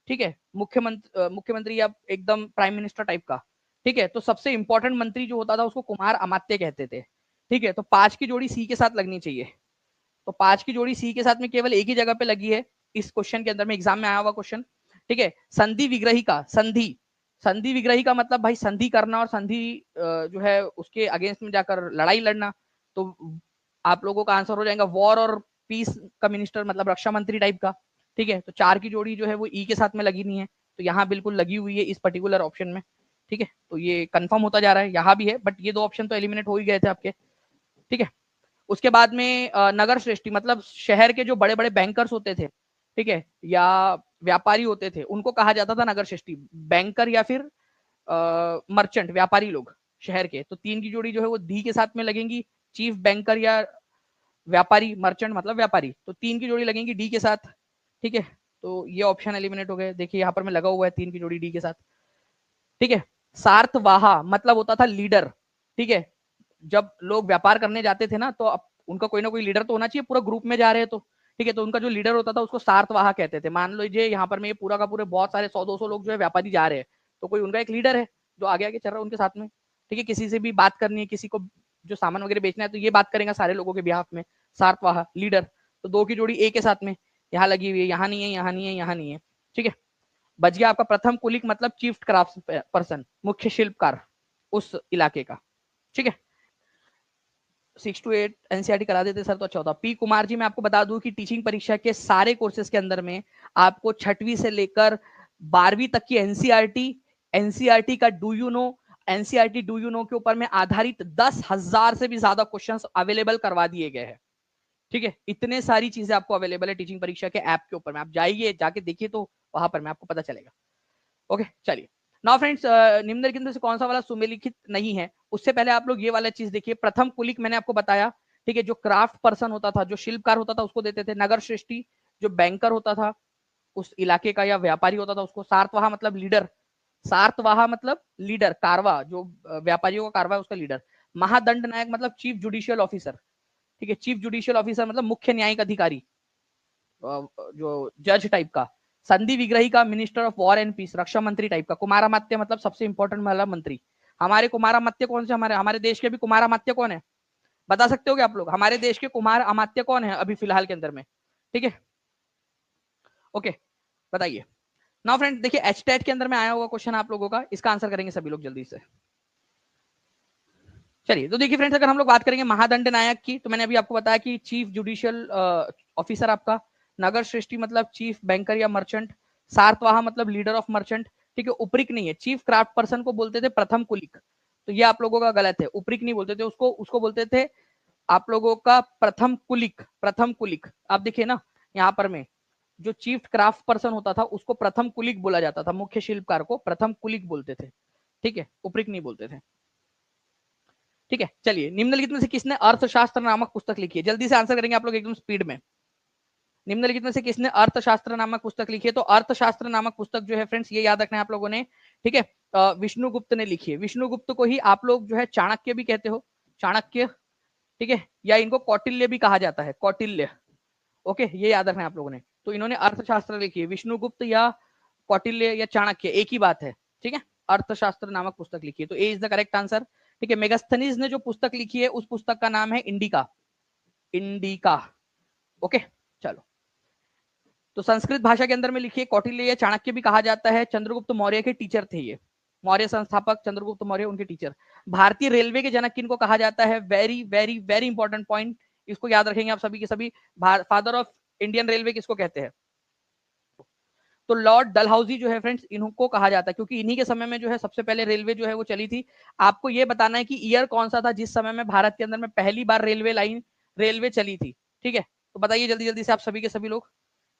ठीक है, मुख्यमंत्री या एकदम प्राइम मिनिस्टर टाइप का, ठीक है। तो सबसे इंपॉर्टेंट मंत्री जो होता था उसको कुमार अमात्य कहते थे, ठीक है। तो 5 की जोड़ी सी के साथ लगनी चाहिए। तो 5 की जोड़ी सी के साथ में केवल एक ही जगह पे लगी है इस क्वेश्चन के अंदर में, एग्जाम में आया हुआ क्वेश्चन, ठीक है। संधि विग्रही का, संधि विग्रही का मतलब भाई संधि करना और संधि जो है उसके अगेंस्ट में जाकर लड़ाई लड़ना। तो आप लोगों का आंसर हो जाएगा वॉर और पीस का मिनिस्टर, मतलब रक्षा मंत्री टाइप का, ठीक है। तो 4 की जोड़ी जो है वो ई के साथ में लगी नहीं है, तो यहाँ बिल्कुल लगी हुई है इस पर्टिकुलर ऑप्शन में, ठीक है। तो ये कंफर्म होता जा रहा है, यहाँ भी है, बट ये 2 ऑप्शन तो एलिमिनेट हो ही गए थे आपके, ठीक है। उसके बाद में नगर श्रेष्ठी मतलब शहर के जो बड़े बड़े बैंकर्स होते थे, ठीक है, या व्यापारी होते थे, उनको कहा जाता था नगर श्रेष्ठी। बैंकर या फिर मर्चेंट, व्यापारी लोग शहर के। तो 3 की जोड़ी जो है वो दी के साथ में लगेंगी, चीफ बैंकर या व्यापारी, मर्चेंट मतलब व्यापारी, तो 3 की जोड़ी लगेंगी डी के साथ, ठीक है। तो ये ऑप्शन एलिमिनेट हो गए। देखिए यहाँ पर मैं लगा हुआ है 3 की जोड़ी डी के साथ, ठीक है। सार्थवाहा मतलब होता था लीडर, ठीक है। जब लोग व्यापार करने जाते थे ना, तो उनका कोई ना कोई लीडर तो होना चाहिए, पूरा ग्रुप में जा रहे हैं तो, ठीक है। तो उनका जो लीडर होता था उसको सार्थवाहा कहते थे। मान लीजिए यहाँ पर में ये पूरा का पूरे बहुत सारे 100-200 लोग जो है व्यापारी जा रहे हैं, तो कोई उनका एक लीडर है जो आगे आगे चल रहा है उनके साथ में, ठीक है। किसी से भी बात करनी है, किसी को जो सामान वगैरह बेचना है, तो ये बात करेगा सारे लोगों के बिहाफ में, सार्थवाहा लीडर। तो 2 की जोड़ी ए के साथ में यहाँ लगी हुई है, यहाँ नहीं है, यहाँ नहीं है, यहाँ नहीं है, ठीक है। बच गया आपका प्रथम कुलिक मतलब चीफ क्राफ्ट पर्सन, मुख्य शिल्पकार उस इलाके का, ठीक है। 6 to 8 एनसीईआरटी करा देते सर तो अच्छा होता। पी कुमार जी, मैं आपको बता दूं कि टीचिंग परीक्षा के सारे कोर्सेज के अंदर में आपको 6वीं से लेकर 12वीं तक की एनसीईआरटी का do you know, NCERT do you know के ऊपर में आधारित 10,000 से भी ज्यादा क्वेश्चंस अवेलेबल करवा दिए गए हैं, ठीक है। इतने सारी चीजें आपको अवेलेबल है टीचिंग परीक्षा के ऐप के ऊपर में, आप जाइए जाके देखिए तो वहां पर में आपको पता चलेगा। ओके चलिए, नाउ फ्रेंड्स, निम्नलिखित में से कौन सा वाला सुमेलिखित नहीं है? उससे पहले आप लोग ये वाला चीज देखिए, प्रथम कुलिक मैंने आपको बताया, ठीक है। जो क्राफ्ट पर्सन होता था, जो शिल्पकार होता था, उसको देते थे। नगर श्रेष्ठी जो बैंकर होता था उस इलाके का या व्यापारी होता था उसको। सार्थवाहा मतलब लीडर, सार्थवाहा मतलब लीडर, कारवा जो व्यापारियों का कारवा है उसका लीडर। महादंड नायक मतलब चीफ जुडिशियल ऑफिसर, ठीक है। चीफ जुडिशियल ऑफिसर मतलब मुख्य न्यायिक अधिकारी, जो जज टाइप का। संधि विग्रही का minister of war and peace, रक्षा मंत्री टाइप का। कुमारामात्य मतलब सबसे इंपॉर्टेंट वाला मंत्री। हमारे कुमारामात्य कौन से, हमारे देश के भी कुमारामात्य कौन है, बता सकते हो क्या आप लोग? हमारे देश के कुमार अमात्य कौन है अभी फिलहाल के अंदर में, ठीक है। ओके बताइए। नाउ फ्रेंड देखिए, एचटेट के अंदर में आया हुआ क्वेश्चन आप लोगों का, इसका आंसर करेंगे सभी लोग जल्दी से। चलिए तो देखिए फ्रेंड्स, अगर हम लोग बात करेंगे महादंड नायक की, तो मैंने अभी आपको बताया कि चीफ जुडिशियल ऑफिसर आपका। नगर श्रेष्ठी मतलब चीफ बैंकर या मर्चेंट। सार्थवाहा मतलब लीडर ऑफ मर्चेंट, ठीक है। उपरिक नहीं है, चीफ क्राफ्ट पर्सन को बोलते थे प्रथम कुलिक, तो ये आप लोगों का गलत है। उपरिक नहीं बोलते थे उसको, उसको बोलते थे आप लोगों का प्रथम कुलिक, प्रथम कुलिक। आप देखिए ना यहाँ पर में जो चीफ क्राफ्ट पर्सन होता था उसको प्रथम कुलिक बोला जाता था, मुख्य शिल्पकार को प्रथम कुलिक बोलते थे, ठीक है, उपरिक नहीं बोलते थे, ठीक है। चलिए, निम्नलिखित में से किसने अर्थशास्त्र नामक पुस्तक लिखी है? जल्दी से आंसर करेंगे आप लोग एकदम स्पीड में। निम्नलिखित में से किसने अर्थशास्त्र नामक पुस्तक लिखी है? तो अर्थशास्त्र नामक पुस्तक जो है फ्रेंड्स, ये याद रखना है आप लोगों ने, ठीक है। विष्णुगुप्त ने लिखी है। विष्णुगुप्त को ही आप लोग जो है चाणक्य भी कहते हो, चाणक्य, ठीक है, या इनको कौटिल्य भी कहा जाता है, कौटिल्य। ओके, ये याद रखना है आप लोगों ने। तो इन्होंने अर्थशास्त्र लिखी है, विष्णुगुप्त या कौटिल्य या चाणक्य एक ही बात है, ठीक है। अर्थशास्त्र नामक पुस्तक लिखी है, तो ए इज द करेक्ट आंसर, ठीक है। मेगास्थनीज ने जो पुस्तक लिखी है उस पुस्तक का नाम है इंडिका, इंडिका। ओके चलो, तो संस्कृत भाषा के अंदर में लिखी है, कौटिल्य या चाणक्य भी कहा जाता है। चंद्रगुप्त मौर्य के टीचर थे ये, मौर्य संस्थापक चंद्रगुप्त मौर्य, उनके टीचर। भारतीय रेलवे के जनक किनको कहा जाता है? Very very very important point, इसको याद रखेंगे आप सभी के सभी। फादर ऑफ इंडियन रेलवे किसको कहते हैं? तो लॉर्ड डलहौजी जो है फ्रेंड्स, इनको कहा जाता है, क्योंकि इन्हीं के समय में जो है सबसे पहले रेलवे जो है वो चली थी। आपको ये बताना है कि ईयर कौन सा था जिस समय में भारत के अंदर में पहली बार रेलवे चली थी, ठीक है। तो बताइए जल्दी जल्दी से आप सभी के सभी लोग,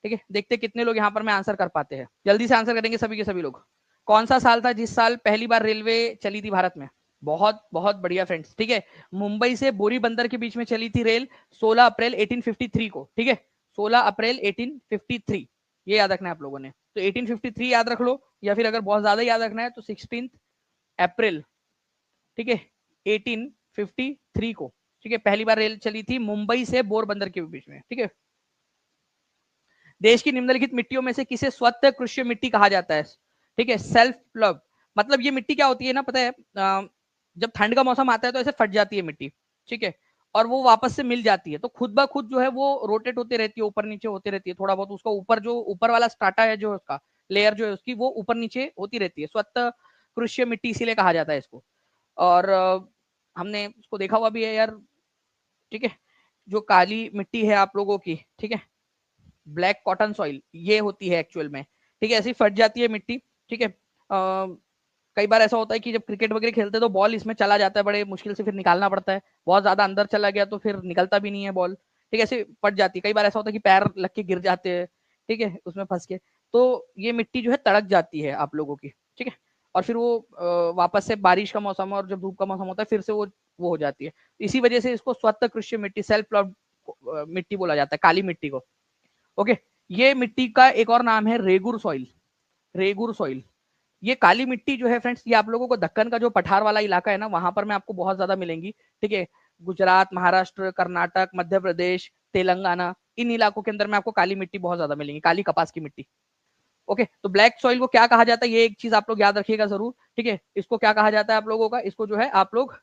ठीक है। देखते कितने लोग यहाँ पर में आंसर कर पाते हैं, जल्दी से आंसर करेंगे सभी के सभी लोग। कौन सा साल था जिस साल पहली बार रेलवे चली थी भारत में? बहुत बहुत बढ़िया फ्रेंड्स, ठीक है। मुंबई से बोरी बंदर के बीच में चली थी रेल 16 अप्रैल 1853 को, ठीक है। 16 अप्रैल 1853, ये याद रखना है आप लोगों ने। तो 1853 याद रख लो, या फिर अगर बहुत ज्यादा याद रखना है तो 16 अप्रैल, ठीक है, 1853 को, ठीक है, पहली बार रेल चली थी मुंबई से पोरबंदर के बीच में, ठीक है। देश की निम्नलिखित मिट्टियों में से किसे स्वतः कृषि मिट्टी कहा जाता है, ठीक है, सेल्फ प्लव। मतलब ये मिट्टी क्या होती है ना, पता है, जब ठंड का मौसम आता है तो ऐसे फट जाती है मिट्टी, ठीक है, और वो वापस से मिल जाती है, तो खुद ब खुद जो है वो रोटेट होती रहती है, ऊपर नीचे होती रहती है, थोड़ा बहुत उसका ऊपर जो ऊपर वाला स्टार्टा है जो उसका लेयर जो है उसकी वो ऊपर नीचे होती रहती है, स्वतः कृषि मिट्टी इसीलिए कहा जाता है इसको। और हमने उसको देखा हुआ भी है यार, ठीक है, जो काली मिट्टी है आप लोगों की, ठीक है, ब्लैक कॉटन सॉइल ये होती है एक्चुअल में, ठीक है, ऐसी फट जाती है मिट्टी, ठीक है। कई बार ऐसा होता है कि जब क्रिकेट वगैरह खेलते हैं तो बॉल इसमें चला जाता है, बड़े मुश्किल से फिर निकालना पड़ता है, बहुत ज्यादा अंदर चला गया तो फिर निकलता भी नहीं है बॉल, ठीक है, ऐसे फट जाती है। कई बार ऐसा होता है कि पैर लग के गिर जाते हैं, ठीक है, उसमें फंस के, तो ये मिट्टी जो है तड़क जाती है आप लोगों की, ठीक है, और फिर वो वापस से बारिश का मौसम और जब धूप का मौसम होता है फिर से वो हो जाती है। इसी वजह से इसको स्वतः कृषि मिट्टी, सेल्फ प्लॉव मिट्टी बोला जाता है, काली मिट्टी को। ओके, ये मिट्टी का एक और नाम है रेगुर सॉइल, रेगुर सॉइल। ये काली मिट्टी जो है फ्रेंड्स, ये आप लोगों को दक्कन का जो पठार वाला इलाका है ना, वहां पर में आपको बहुत ज्यादा मिलेंगी, ठीक है, गुजरात, महाराष्ट्र, कर्नाटक, मध्य प्रदेश, तेलंगाना, इन इलाकों के अंदर में आपको काली मिट्टी बहुत ज्यादा मिलेंगी, काली कपास की मिट्टी। ओके, तो ब्लैक सॉइल को क्या कहा जाता है, ये एक चीज आप लोग याद रखिएगा जरूर, ठीक है, इसको क्या कहा जाता है आप लोगों का, इसको जो है आप लोग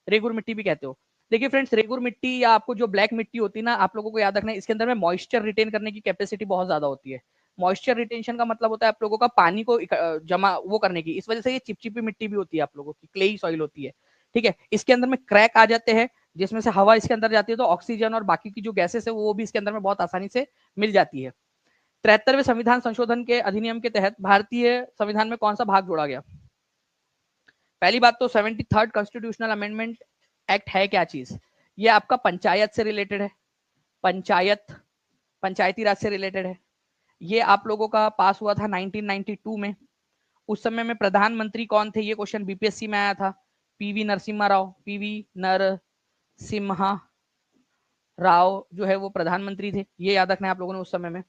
रेगुर मिट्टी भी कहते हो। देखिए फ्रेंड्स, रेगुर मिट्टी या आपको जो ब्लैक मिट्टी होती है ना, आप लोगों को याद रखना है इसके अंदर में मॉइस्चर रिटेन करने की कैपेसिटी बहुत ज्यादा होती है। मॉइस्चर रिटेंशन का मतलब होता है आप लोगों का पानी को जमा वो करने की, इस वजह से ये चिपचिपी मिट्टी भी होती है आप लोगों की, क्लेई सॉइल होती है, ठीक है। इसके अंदर में क्रैक आ जाते हैं, जिसमें से हवा इसके अंदर जाती है तो ऑक्सीजन और बाकी की जो गैसेस है वो भी इसके अंदर में बहुत आसानी से मिल जाती है। 73वें संविधान संशोधन के अधिनियम के तहत भारतीय संविधान में कौन सा भाग जोड़ा गया? पहली बात तो 73rd कॉन्स्टिट्यूशनल अमेंडमेंट एक्ट है क्या चीज? ये आपका पंचायत से रिलेटेड है, पंचायती राज से रिलेटेड है। ये आप लोगों का पास हुआ था 1992 में। उस समय में प्रधानमंत्री कौन थे, ये क्वेश्चन बीपीएससी में आया था, पीवी नरसिम्हा राव, पीवी नरसिम्हा राव जो है वो प्रधानमंत्री थे, ये याद रखना है आप लोगों ने उस समय में।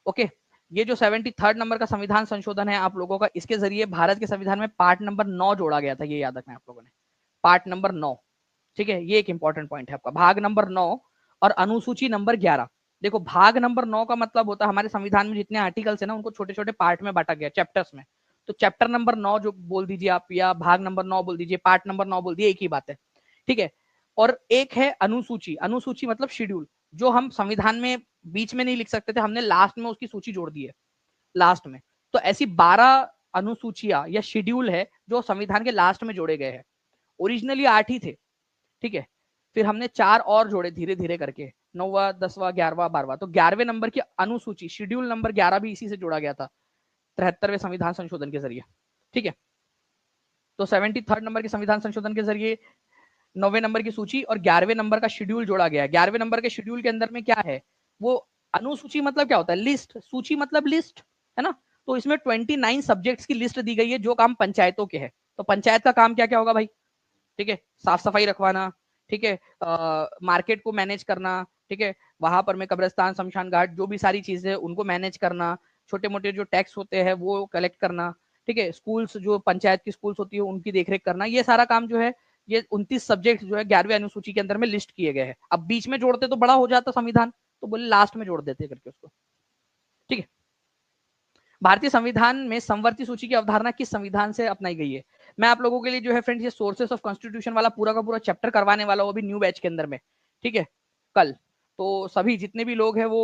ओके, ये जो 73rd नंबर का संविधान संशोधन है आप लोगों का, इसके जरिए भारत के संविधान में पार्ट नंबर 9 जोड़ा गया था, ये याद रखना है आप लोगों ने, पार्ट नंबर 9, ठीक है, ये एक इंपॉर्टेंट पॉइंट है आपका, भाग नंबर 9 और अनुसूची नंबर 11। देखो भाग नंबर 9 का मतलब होता है हमारे संविधान में जितने आर्टिकल्स है ना उनको छोटे छोटे पार्ट में बांटा गया, चैप्टर्स में। तो चैप्टर नंबर 9 जो बोल दीजिए आप, या भाग नंबर 9 बोल दीजिए, पार्ट नंबर 9 बोल दीजिए, एक ही बात है, ठीक है। और एक है अनुसूची, अनुसूची मतलब शेड्यूल, जो हम संविधान में बीच में नहीं लिख सकते थे, हमने लास्ट में उसकी सूची जोड़ दी है, लास्ट में। तो ऐसी 12 अनुसूचियां या शेड्यूल है जो संविधान के लास्ट में जोड़े गए हैं। ओरिजिनली 8 ही थे, ठीक है, फिर हमने 4 और जोड़े धीरे धीरे करके, 9वां, 10वां, 11वां, 12वां, तो 11वें नंबर की अनुसूची शेड्यूल नंबर 11 भी इसी से जोड़ा गया था 73वें संविधान संशोधन के जरिए, ठीक है। तो 73rd नंबर के संविधान संशोधन के जरिए 9वें नंबर की सूची और 11वें नंबर का शेड्यूल जोड़ा गया। 11वें नंबर के शेड्यूल के अंदर में क्या है, वो अनुसूची मतलब क्या होता है, लिस्ट, सूची मतलब लिस्ट, है ना। तो इसमें 29 सब्जेक्ट्स की लिस्ट दी गई है जो काम पंचायतों के है। तो पंचायत का काम क्या क्या होगा भाई, ठीक है, साफ सफाई रखवाना, ठीक है, मार्केट को मैनेज करना, ठीक है, वहां पर में कब्रिस्तान, शमशान घाट, जो भी सारी चीजें उनको मैनेज करना, छोटे मोटे जो टैक्स होते हैं वो कलेक्ट करना, ठीक है, स्कूल्स जो पंचायत की स्कूल्स होती है उनकी देखरेख करना, ये सारा काम जो है, ये 29 सब्जेक्ट जो है 11वीं अनुसूची के अंदर में लिस्ट किए गए हैं। अब बीच में जोड़ते तो बड़ा हो जाता संविधान, तो बोले लास्ट में जोड़ देते करके उसको, ठीक है। भारतीय संविधान में समवर्ती सूची की अवधारणा किस संविधान से अपनाई गई है? मैं आप लोगों के लिए जो है फ्रेंड्स ये सोर्सेस ऑफ कॉन्स्टिट्यूशन वाला पूरा का पूरा चैप्टर करवाने वाला, वो भी न्यू बैच के अंदर में, ठीक है, कल। तो सभी जितने भी लोग हैं वो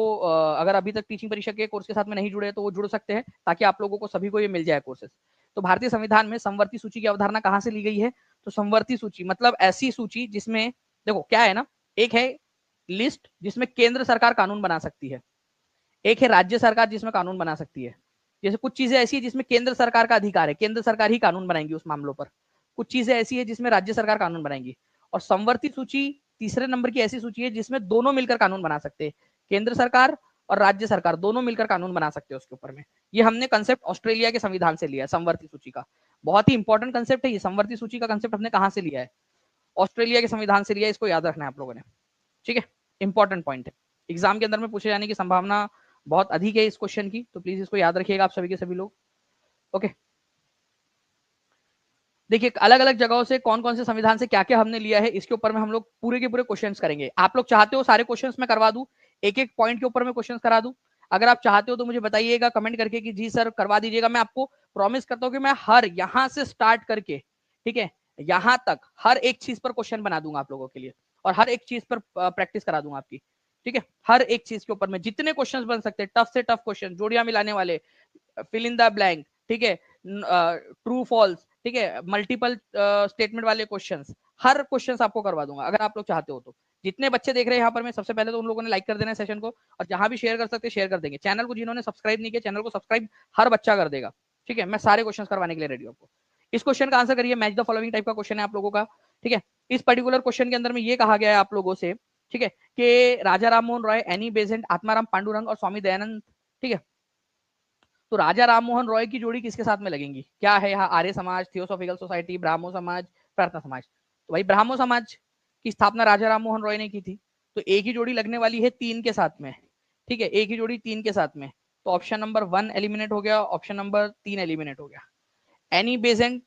अगर अभी तक टीचिंग परीक्षा के कोर्स के साथ में नहीं जुड़े तो वो जुड़ सकते हैं, ताकि आप लोगों को सभी को ये मिल जाए कोर्सेस। तो भारतीय संविधान में समवर्ती सूची की अवधारणा कहाँ से ली गई है? तो समवर्ती सूची मतलब ऐसी सूची जिसमें, देखो क्या है ना, एक है लिस्ट जिसमें केंद्र सरकार कानून बना सकती है, एक है राज्य सरकार जिसमें कानून बना सकती है। जैसे कुछ चीजें ऐसी है जिसमें केंद्र सरकार का अधिकार है, केंद्र सरकार ही कानून बनाएंगी उस मामलों पर। कुछ चीजें ऐसी है जिसमें राज्य सरकार कानून बनाएंगी। और समवर्ती सूची तीसरे नंबर की ऐसी सूची है जिसमें दोनों मिलकर कानून बना सकते हैं, केंद्र सरकार और राज्य सरकार दोनों मिलकर कानून बना सकते हैं उसके ऊपर में। ये हमने कंसेप्ट ऑस्ट्रेलिया के संविधान से लिया है, समवर्ती सूची का। बहुत ही इंपॉर्टेंट कंसेप्ट है ये, समवर्ती सूची का कंसेप्ट हमने कहां से लिया है? ऑस्ट्रेलिया के संविधान से लिया है, इसको याद रखना है आप लोगों ने, ठीक है, इंपॉर्टेंट पॉइंट है। एग्जाम के अंदर में पूछे जाने की संभावना बहुत अधिक है इस क्वेश्चन की, तो प्लीज इसको याद रखिएगा आप सभी के सभी लोग। ओके, देखिए अलग अलग जगहों से कौन कौन से संविधान से क्या क्या हमने लिया है, इसके ऊपर में हम लोग पूरे के पूरे क्वेश्चंस करेंगे। आप लोग चाहते हो सारे क्वेश्चंस मैं करवा दूं, एक एक पॉइंट के ऊपर में क्वेश्चंस करा दूं? अगर आप चाहते हो तो मुझे बताइएगा कमेंट करके कि जी सर करवा दीजिएगा। मैं आपको प्रॉमिस करता हूं कि मैं हर यहां से स्टार्ट करके, ठीक है, यहां तक हर एक चीज पर क्वेश्चन बना दूंगा आप लोगों के लिए, और हर एक चीज पर प्रैक्टिस करा दूंगा आपकी, ठीक है। हर एक चीज के ऊपर में जितने क्वेश्चंस बन सकते हैं, टफ से टफ क्वेश्चन, जोड़ियां मिलाने वाले, फिल इन द ब्लैंक, ठीक है, ट्रू फॉल्स, ठीक है, मल्टीपल स्टेटमेंट वाले क्वेश्चंस, हर क्वेश्चंस आपको करवा दूंगा अगर आप लोग चाहते हो तो। जितने बच्चे देख रहे हैं यहाँ पर, मैं सबसे पहले तो उन लोगों ने लाइक कर देना है सेशन को, और जहां भी शेयर कर सकते शेयर कर देंगे। चैनल को जिन्होंने सब्सक्राइब नहीं किया, चैनल को सब्सक्राइब हर बच्चा कर देगा, ठीक है। मैं सारे क्वेश्चन करवाने के लिए रेडी हूँ आपको। इस क्वेश्चन का आंसर करिए, मैच द फॉलोइंग टाइप का क्वेश्चन है आप लोगों का, ठीक है। इस पर्टिकुलर क्वेश्चन के अंदर में ये कहा गया है आप लोगों से, ठीक है, कि राजा राम मोहन रॉय, एनी बेसेंट, आत्माराम पांडुरंग और स्वामी दयानंद, ठीक है, तो राजा राममोहन रॉय की जोड़ी किसके साथ में लगेंगी? क्या है यहाँ? आर्य समाज, थियोसॉफिकल सोसाइटी, ब्राह्मो समाज, प्रार्थना समाज। तो भाई ब्राह्मो समाज की स्थापना राजा राममोहन रॉय ने की थी, तो एक ही जोड़ी लगने वाली है 3 के साथ में, ठीक है, एक ही जोड़ी 3 के साथ में। तो ऑप्शन नंबर 1 एलिमिनेट हो गया, ऑप्शन नंबर 3 एलिमिनेट हो गया। एनी बेजेंट,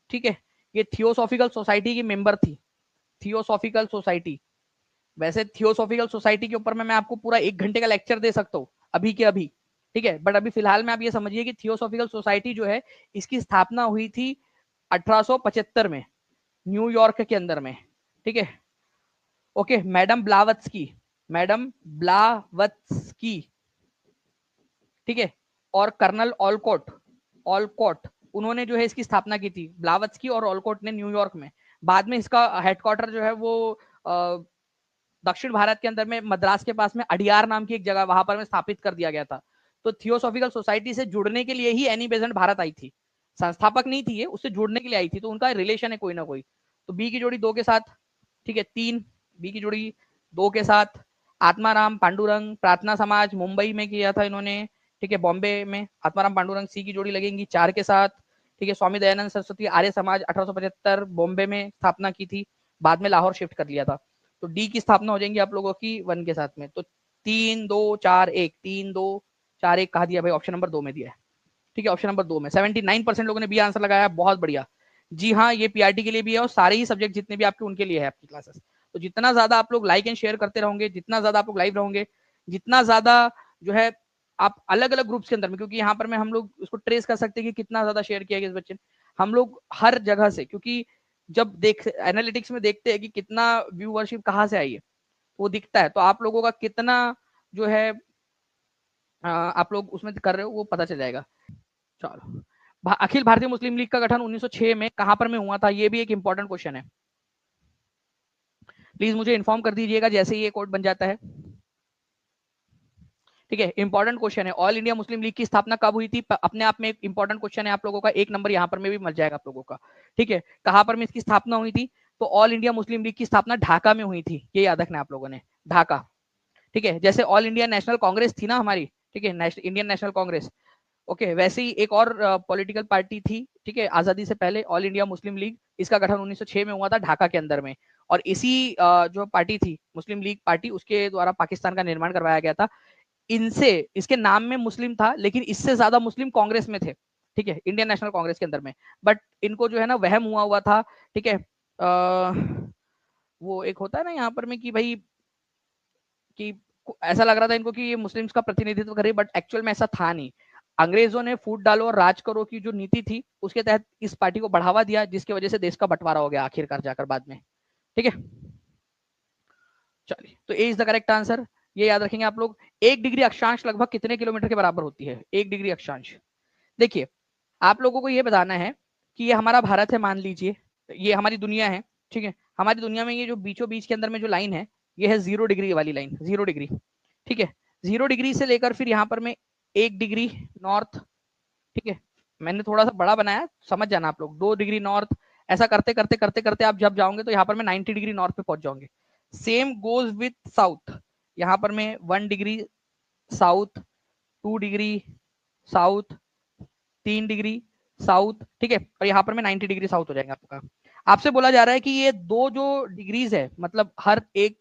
ठीक है, ये थियोसॉफिकल सोसाइटी की मेंबर थी, थियोसॉफिकल सोसाइटी। वैसे थियोसॉफिकल सोसाइटी के ऊपर में मैं आपको पूरा 1 घंटे का लेक्चर दे सकता हूँ अभी के अभी, ठीक है, बट अभी फिलहाल में आप ये समझिए कि थियोसॉफिकल सोसाइटी जो है, इसकी स्थापना हुई थी 1875 में न्यूयॉर्क के अंदर में, ठीक है। Okay, madam Blavatsky, madam Blavatsky, ठीक है, और कर्नल ऑलकोट, ऑलकोट, उन्होंने जो है इसकी स्थापना की थी, ब्लावत्स्की और ऑलकोट ने न्यूयॉर्क में। बाद में इसका हेडक्वार्टर जो है वो दक्षिण भारत के अंदर में मद्रास के पास में अडियार नाम की एक जगह, वहां पर में स्थापित कर दिया गया था। तो थियोसॉफिकल सोसाइटी से जुड़ने के लिए ही एनी बेसेंट भारत आई थी, संस्थापक नहीं थी ये, उससे जुड़ने के लिए आई थी, तो उनका रिलेशन है कोई ना कोई। तो बी की जोड़ी 2 के साथ, ठीक है, 3, बी की जोड़ी 2 के साथ, आत्माराम पांडुरंग, प्रार्थना समाज मुंबई में किया था इन्होंने, ठीक है, बॉम्बे में। आत्माराम पांडुरंग सी की जोड़ी लगेंगी 4 के साथ, ठीक है। स्वामी दयानंद सरस्वती आर्य समाज 1875 बॉम्बे में स्थापना की थी, बाद में लाहौर शिफ्ट कर लिया था। तो डी की स्थापना हो जाएंगी आप लोगों की 1 के साथ में। तो 3 2 4 1, 3 2 4 1 कहा दिया भाई, ऑप्शन नंबर 2 में दिया है, ठीक है, ऑप्शन नंबर 2 में 79% लोगों ने बी आंसर लगाया, बहुत बढ़िया। जी हाँ, ये पीआरटी के लिए भी है, और सारे ही सब्जेक्ट जितने भी आपके उनके लिए है आपकी क्लासेस। तो जितना ज्यादा आप लोग लाइक एंड शेयर करते रहोगे, जितना ज्यादा आप लोग लाइव रहोगे, जितना ज्यादा जो है आप अलग अलग ग्रुप्स के अंदर में, क्योंकि यहाँ पर में हम लोग उसको ट्रेस कर सकते हैं कि कितना ज्यादा शेयर किया गया इस बच्चे ने, हम लोग हर जगह से, क्योंकि जब देख एनालिटिक्स में देखते हैं कि कितना व्यूअरशिप कहाँ से आई है, वो दिखता है, तो आप लोगों का कितना जो है आप लोग उसमें कर रहे हो वो पता चल जाएगा। चलो, अखिल भारतीय मुस्लिम लीग का गठन 1906 में कहां पर में हुआ था? ये भी एक इंपॉर्टेंट क्वेश्चन है, प्लीज मुझे इन्फॉर्म कर दीजिएगा जैसे ही ये कोड बन जाता है, ठीक है। इंपॉर्टेंट क्वेश्चन है, ऑल इंडिया मुस्लिम लीग की स्थापना कब हुई थी? अपने आप में एक इंपॉर्टेंट क्वेश्चन है आप लोगों का, 1 नंबर यहाँ पर में भी मिल जाएगा आप लोगों का, ठीक है। कहां पर में इसकी स्थापना हुई थी? तो ऑल इंडिया मुस्लिम लीग की स्थापना ढाका में हुई थी, ये याद रखना आप लोगों ने, ढाका, ठीक है। जैसे ऑल इंडिया नेशनल कांग्रेस थी ना हमारी, ठीक है, इंडियन नेशनल कांग्रेस, ओके, वैसे ही एक और पॉलिटिकल पार्टी थी, ठीक है, आजादी से पहले, ऑल इंडिया मुस्लिम लीग, इसका गठन 1906 में हुआ था ढाका के अंदर में। और इसी जो पार्टी थी मुस्लिम लीग पार्टी, उसके द्वारा पाकिस्तान का निर्माण करवाया गया था। इनसे, इसके नाम में मुस्लिम था, लेकिन इससे ज्यादा मुस्लिम कांग्रेस में थे, ठीक है, इंडियन नेशनल कांग्रेस के अंदर में। बट इनको जो है ना वहम हुआ हुआ था, ठीक है, वो एक होता है ना यहाँ पर में कि भाई कि ऐसा लग रहा था इनको कि ये मुस्लिम्स का प्रतिनिधित्व करे, बट एक्चुअल में ऐसा था नहीं। अंग्रेजों ने फूट डालो और राज करो की जो नीति थी, उसके तहत इस पार्टी को बढ़ावा दिया, जिसकी वजह से देश का बंटवारा हो गया आखिरकार जाकर बाद में, ठीक है। चलिए, तो ए इज द करेक्ट आंसर, ये याद रखेंगे आप लोग। 1 डिग्री अक्षांश लगभग कितने किलोमीटर के बराबर होती है? 1 डिग्री अक्षांश, देखिए आप लोगों को ये बताना है कि ये हमारा भारत है, मान लीजिए ये हमारी दुनिया है, ठीक है। हमारी दुनिया में ये जो बीचों बीच के अंदर में जो लाइन है, ये है 0 डिग्री वाली लाइन, 0 डिग्री, ठीक है। 0 डिग्री से लेकर फिर यहाँ पर में 1 डिग्री नॉर्थ, ठीक है, मैंने थोड़ा सा बड़ा बनाया, समझ जाना आप लोग, 2 डिग्री नॉर्थ, ऐसा करते करते करते करते आप जब जाओगे तो यहाँ पर में 90 डिग्री नॉर्थ पे पहुंच जाओगे। सेम गोज विथ साउथ, यहाँ पर में 1 degree south, 2 degree south, 3 degree south, ठीक है, और यहाँ पर में 90 डिग्री साउथ हो जाएगा आपका। आपसे बोला जा रहा है कि ये 2 जो डिग्रीज है, मतलब हर एक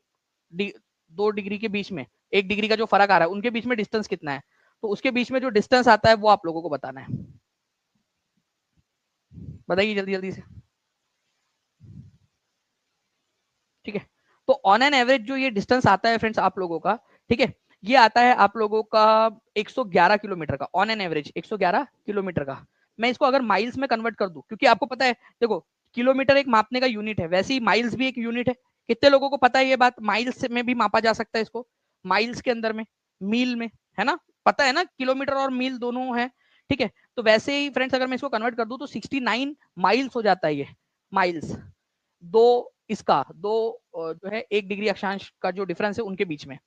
2 डिग्री के बीच में 1 डिग्री का जो फर्क आ रहा है उनके बीच में डिस्टेंस कितना है, तो उसके बीच में जो डिस्टेंस आता है वो आप लोगों को बताना है। बताइए जल्दी जल्दी से। ठीक है, तो ऑन एन एवरेज जो ये डिस्टेंस आता है फ्रेंड्स आप लोगों का, ठीक है, ये आता है आप लोगों का 111 किलोमीटर का, ऑन एन एवरेज 111 किलोमीटर का। मैं इसको अगर माइल्स में कन्वर्ट कर दूं, क्योंकि आपको पता है देखो किलोमीटर एक मापने का यूनिट है, वैसे ही माइल्स भी एक यूनिट है। कितने लोगों को पता है ये बात, माइल्स में भी मापा जा सकता है इसको, माइल्स के अंदर में, मील में, है ना, पता है ना, किलोमीटर और मील दोनों है। ठीक है, तो वैसे ही फ्रेंड्स अगर मैं इसको कन्वर्ट कर दूं तो 69 माइल्स हो जाता है ये, माइल्स। दो इसका दो जो है 1 डिग्री अक्षांश का जो डिफरेंस है उनके बीच में,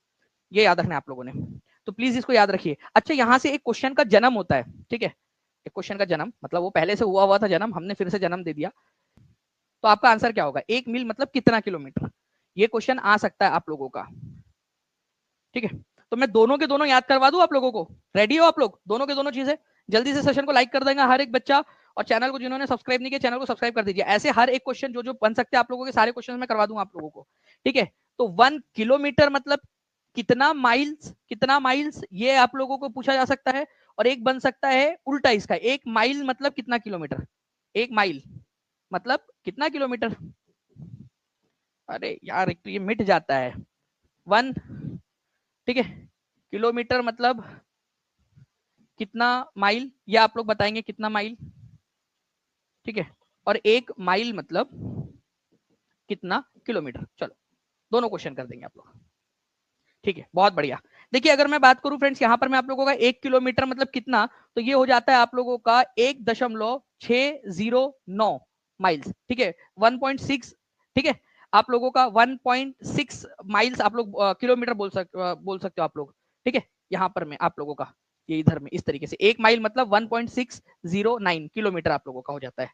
ये याद रखना है आप लोगों ने, तो प्लीज इसको याद रखिए। अच्छा, यहां से एक क्वेश्चन का जन्म होता है, ठीक है, एक क्वेश्चन का जन्म मतलब वो पहले से हुआ था जन्म, हमने फिर से जन्म दे दिया, तो आपका आंसर क्या होगा, 1 मील मतलब कितना किलोमीटर, ये क्वेश्चन आ सकता है आप लोगों का। ठीक है, तो मैं दोनों के दोनों याद करवा दूं आप लोगों को, रेडी हो आप लोग, दोनों के दोनों चीजें। जल्दी से सेशन को लाइक कर देगा हर एक बच्चा, और चैनल को जिन्होंने सब्सक्राइब नहीं किया चैनल को सब्सक्राइब कर दीजिए। ऐसे हर एक क्वेश्चन जो जो बन सकते हैं आप लोगों के, सारे क्वेश्चन मैं करवा दूंगा आप लोगों को। ठीक है, तो 1 किलोमीटर मतलब कितना माइल्स, कितना माइल्स ये आप लोगों को पूछा जा सकता है। और एक बन सकता है उल्टा इसका, 1 माइल मतलब कितना किलोमीटर, 1 माइल मतलब कितना किलोमीटर। अरे यार एक तो ये मिट जाता है, 1, ठीक है, किलोमीटर मतलब कितना माइल, या आप लोग बताएंगे कितना माइल। ठीक है, और 1 माइल मतलब कितना किलोमीटर। चलो दोनों क्वेश्चन कर देंगे आप लोग। ठीक है, बहुत बढ़िया। देखिए अगर मैं बात करूं फ्रेंड्स, यहां पर मैं आप लोगों का 1 किलोमीटर मतलब कितना, तो ये हो जाता है आप लोगों का 1.609 माइल्स। ठीक है, 1.6, ठीक है, आप लोगों का 1.6 माइल्स आप लोग किलोमीटर बोल सकते हो आप लोग। ठीक है, यहां पर मैं आप लोगों का ये इधर में इस तरीके से 1 माइल मतलब 1.609 किलोमीटर आप लोगों का हो जाता है।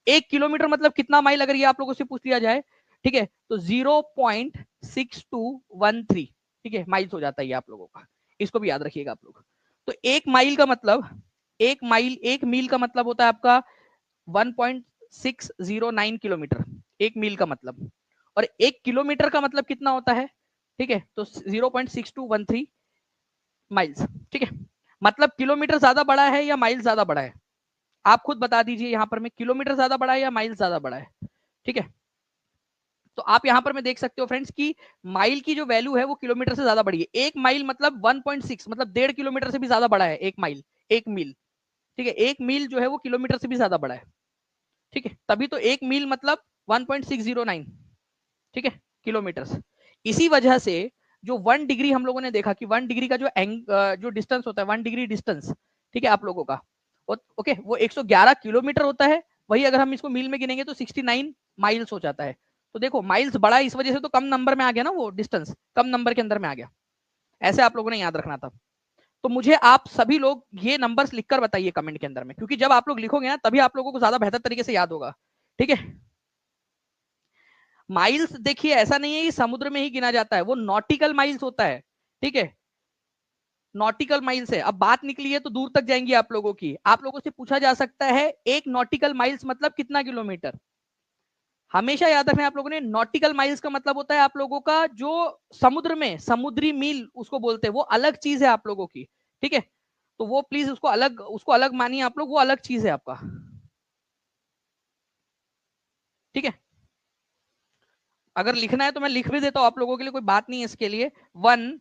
1 किलोमीटर मतलब कितना माइल, अगर ये आप लोगों से पूछ लिया जाए, ठीक है, तो 0.6213, ठीक है, माइल्स हो जाता है ये आप लोगों का, इसको भी याद रखिएगा आप लोग। तो 1 माइल का मतलब, 1 माइल, 1 मील का मतलब होता है आपका 1.609 किलोमीटर, 1 मील का मतलब। और 1 किलोमीटर का मतलब कितना होता है, ठीक है, तो 0.6213 माइल्स। ठीक है, मतलब किलोमीटर ज्यादा बड़ा है या माइल ज्यादा बड़ा है, आप खुद बता दीजिए यहां पर में, किलोमीटर ज्यादा बड़ा है या माइल ज्यादा बड़ा है। ठीक है, तो आप यहां पर में देख सकते हो फ्रेंड्स कि माइल की जो वैल्यू है वो किलोमीटर से ज्यादा बड़ी है। 1 माइल मतलब 1.6 मतलब 1.5 किलोमीटर से भी ज्यादा बड़ा है 1 माइल, 1 मील। ठीक है, 1 मील जो है वो किलोमीटर से भी ज्यादा बड़ा है। ठीक है, तभी तो 1 मील मतलब 1.609, ठीक है, किलोमीटर। इसी वजह से जो 1 डिग्री हम लोगों ने देखा कि 1 डिग्री का जो डिस्टेंस होता है, 1 डिग्री डिस्टेंस, ठीक है, आप लोगों का ओके, वो 111 किलोमीटर होता है। वही अगर हम इसको मील में गिनेंगे तो 69 माइल्स हो जाता है। तो देखो माइल्स बड़ा इस वजह से तो कम नंबर में आ गया ना, वो डिस्टेंस कम नंबर के अंदर में आ गया। ऐसे आप लोगों ने याद रखना था। तो मुझे आप सभी लोग ये नंबर्स लिखकर बताइए कमेंट के अंदर में, क्योंकि जब आप लोग लिखोगे ना तभी आप लोगों को ज्यादा बेहतर तरीके से याद होगा। ठीक है, माइल्स देखिए ऐसा नहीं है कि समुद्र में ही गिना जाता है, वो नॉटिकल माइल्स होता है। ठीक है, नॉटिकल माइल्स है। अब बात निकली है तो दूर तक जाएंगी आप लोगों की, आप लोगों से पूछा जा सकता है 1 नॉटिकल माइल्स मतलब कितना किलोमीटर। हमेशा याद रखना है आप लोगों ने, नॉटिकल माइल्स का मतलब होता है आप लोगों का जो समुद्र में, समुद्री मील उसको बोलते हैं, वो अलग चीज है आप लोगों की। ठीक है, तो वो प्लीज उसको अलग मानिए आप लोग, वो अलग चीज है आपका। ठीक है, अगर लिखना है तो मैं लिख भी देता हूं आप लोगों के लिए, कोई बात नहीं है इसके लिए। 1